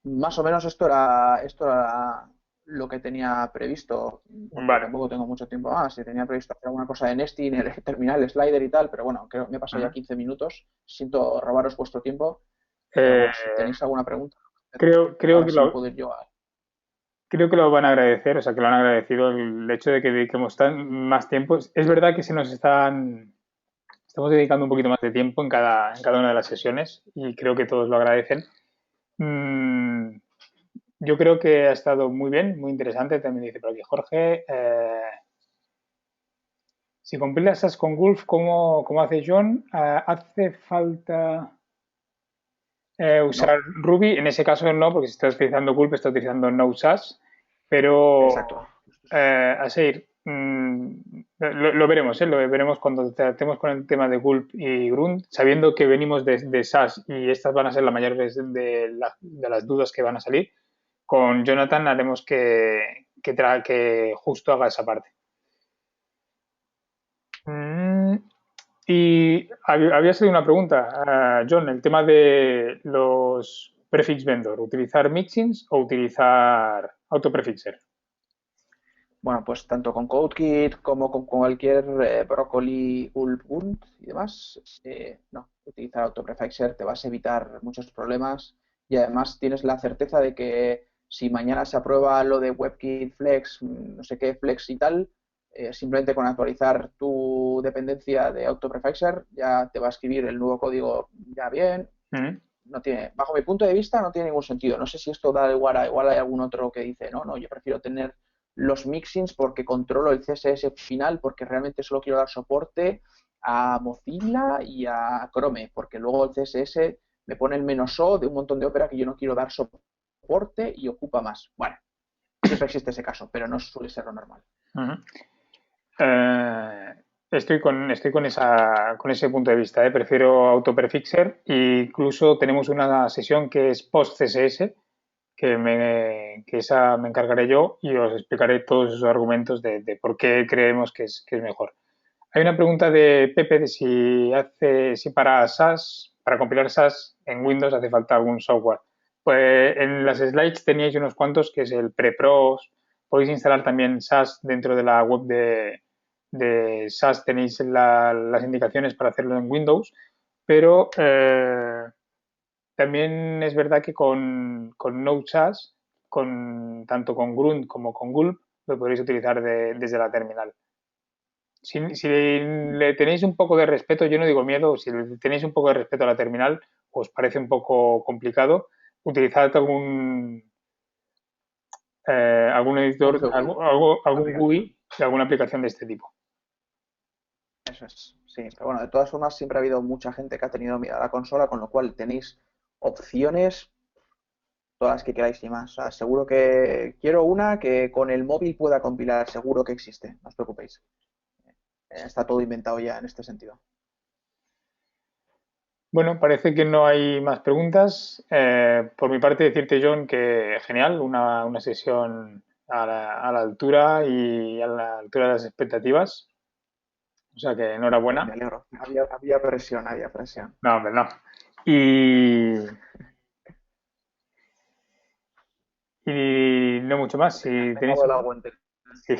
Más o menos esto era lo que tenía previsto, porque Vale. tampoco tengo mucho tiempo más. Si tenía previsto hacer alguna cosa de nesting, el terminal, el slider y tal, pero bueno, creo que me he pasado ya Ujú. 15 minutos. Siento robaros vuestro tiempo, pero Eh, bueno, si tenéis alguna pregunta, creo ahora que sí me puedo ir yo a... creo que lo van a agradecer, o sea, que lo han agradecido el hecho de que dediquemos más tiempo. Es verdad que estamos dedicando un poquito más de tiempo en cada una de las sesiones y creo que todos lo agradecen. Mm, yo creo que ha estado muy bien, muy interesante. También dice por aquí Jorge. Si compilas SAS con Gulf, ¿cómo hace John? ¿Hace falta usar No, Ruby? En ese caso no, porque si está utilizando Gulf, está utilizando Node SAS. exacto. Pero, Aseir, lo veremos, ¿eh? Lo veremos cuando tratemos con el tema de Gulp y Grunt, sabiendo que venimos de SAS y estas van a ser la mayor de las dudas que van a salir. Con Jonathan haremos que justo haga esa parte. Mm, y había salido una pregunta, John, el tema de los prefix vendor, ¿utilizar mixins o utilizar autoprefixer? Bueno, pues tanto con CodeKit como con cualquier Broccoli, Gulp, Gunt y demás, no, utilizar AutoPrefixer te vas a evitar muchos problemas y además tienes la certeza de que si mañana se aprueba lo de WebKit Flex, no sé qué, Flex y tal, simplemente con actualizar tu dependencia de AutoPrefixer ya te va a escribir el nuevo código ya bien. Mm. No tiene, bajo mi punto de vista, no tiene ningún sentido. No sé si esto da igual hay algún otro que dice, no, no, yo prefiero tener los mixins porque controlo el CSS final, porque realmente solo quiero dar soporte a Mozilla y a Chrome, porque luego el CSS me pone el -o de un montón de ópera que yo no quiero dar soporte y ocupa más. Bueno, siempre existe ese caso, pero no suele ser lo normal. Ujú. Eh, estoy con ese punto de vista, ¿eh? Prefiero autoprefixer e incluso tenemos una sesión que es post CSS, que esa me encargaré yo y os explicaré todos esos argumentos de por qué creemos que es mejor. Hay una pregunta de Pepe de si para SAS, para compilar SAS en Windows hace falta algún software. Pues en las slides teníais unos cuantos que es el PrePros. Podéis instalar también SAS dentro de la web de SAS. Tenéis las indicaciones para hacerlo en Windows. Pero también es verdad que con Node SAS, tanto con Grunt como con Gulp, lo podréis utilizar desde la terminal. Si le tenéis un poco de respeto, yo no digo miedo, si le tenéis un poco de respeto a la terminal, os parece un poco complicado, utilizad algún Un editor, GUI, algún aplicación. GUI de alguna aplicación de este tipo. Eso es, sí. Pero bueno, de todas formas, siempre ha habido mucha gente que ha tenido miedo a la consola, con lo cual tenéis opciones todas las que queráis y más. O sea, seguro que quiero una que con el móvil pueda compilar, seguro que existe, no os preocupéis. Está todo inventado ya en este sentido. Bueno, parece que no hay más preguntas. Por mi parte, decirte, John, que genial, una sesión a la altura y a la altura de las expectativas. O sea que Me enhorabuena. alegro. Había presión, había presión. No, hombre, no. Y, y no mucho más. Si Venga, tenéis, venga, el agua entera. sí,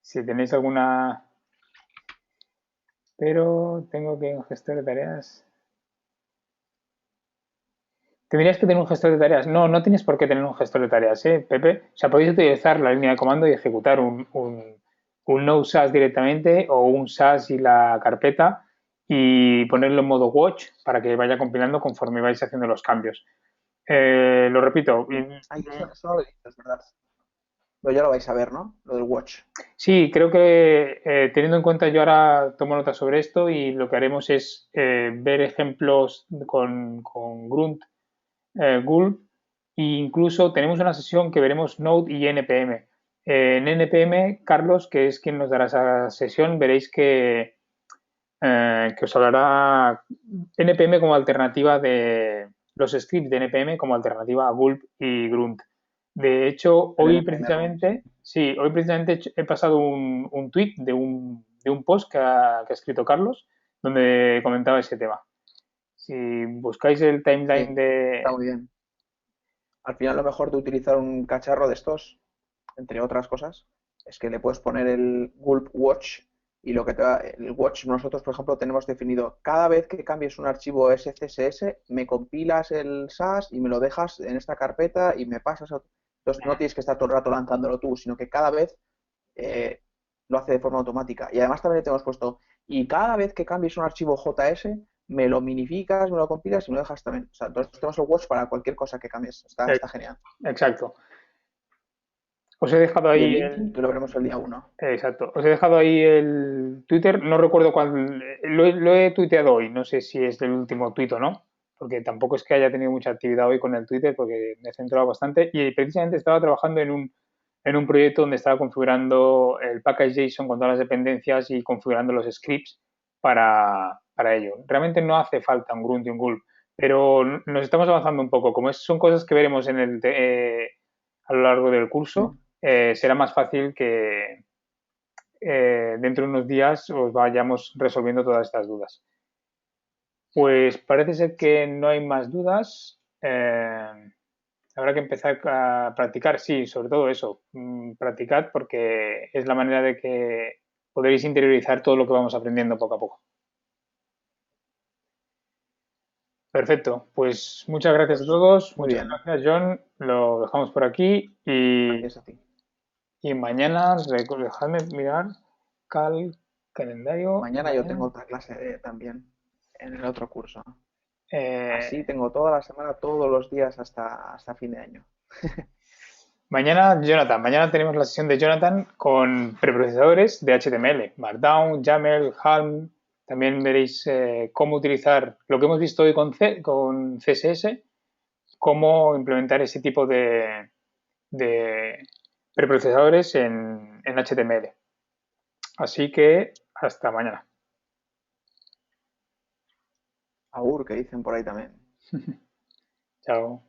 si tenéis alguna pero tengo que un gestor de tareas. ¿Tendrías que tener un gestor de tareas? No, no tienes por qué tener un gestor de tareas, Pepe? O sea, podéis utilizar la línea de comando y ejecutar un no SAS directamente o un SAS y la carpeta y ponerlo en modo watch para que vaya compilando conforme vais haciendo los cambios. Lo repito, Ay, eso no lo he dicho, es verdad. Pero ya lo vais a ver, ¿no? Lo del watch. sí, creo que teniendo en cuenta, yo ahora tomo nota sobre esto y lo que haremos es ver ejemplos con Grunt, Gulp, e incluso tenemos una sesión que veremos Node y NPM. En NPM, Carlos, que es quien nos dará esa sesión, veréis que os hablará NPM como alternativa de los scripts de NPM como alternativa a Gulp y Grunt. De hecho, El hoy NPM Run, sí. precisamente, sí, hoy precisamente he pasado un tweet de un post que ha escrito Carlos, donde comentaba ese tema. Si buscáis el timeline Sí, está muy bien. Al final lo mejor de utilizar un cacharro de estos, entre otras cosas, es que le puedes poner el Gulp Watch y lo que te da el Watch, nosotros por ejemplo tenemos definido cada vez que cambies un archivo SCSS, me compilas el SAS y me lo dejas en esta carpeta y me pasas a... Entonces no tienes que estar todo el rato lanzándolo tú, sino que cada vez eh, lo hace de forma automática. Y además también le tenemos puesto, y cada vez que cambies un archivo JS, me lo minificas, me lo compilas y me lo dejas también. O sea, entonces tenemos el watch para cualquier cosa que cambies. eh, Está genial. exacto. Os he dejado Y el ahí linking, que lo veremos el día uno. exacto. Os he dejado ahí el Twitter. No recuerdo cuál. Lo he tuiteado hoy. No sé si es del último tuit o no. Porque tampoco es que haya tenido mucha actividad hoy con el Twitter, porque me he centrado bastante. Y precisamente estaba trabajando en un proyecto donde estaba configurando el package JSON con todas las dependencias y configurando los scripts para ello. Realmente no hace falta un grunt y un gulp, pero nos estamos avanzando un poco. Como son cosas que veremos a lo largo del curso, Mm. será más fácil que dentro de unos días os vayamos resolviendo todas estas dudas. Pues parece ser que no hay más dudas. Habrá que empezar a practicar, sí, sobre todo eso. Practicad porque es la manera de que podréis interiorizar todo lo que vamos aprendiendo poco a poco. Perfecto, pues muchas gracias a Pues todos, muy muchas bien. gracias John, lo dejamos por aquí Gracias a ti. y mañana, dejadme mirar calendario, Mañana yo mañana tengo otra clase también en el otro curso. eh, Así tengo toda la semana, todos los días hasta fin de año. mañana, Jonathan, mañana tenemos la sesión de Jonathan con preprocesadores de HTML, Markdown, YAML, Helm. También veréis cómo utilizar lo que hemos visto hoy con CSS, cómo implementar ese tipo de preprocesadores en HTML. Así que hasta mañana. Agur, que dicen por ahí también. Chao.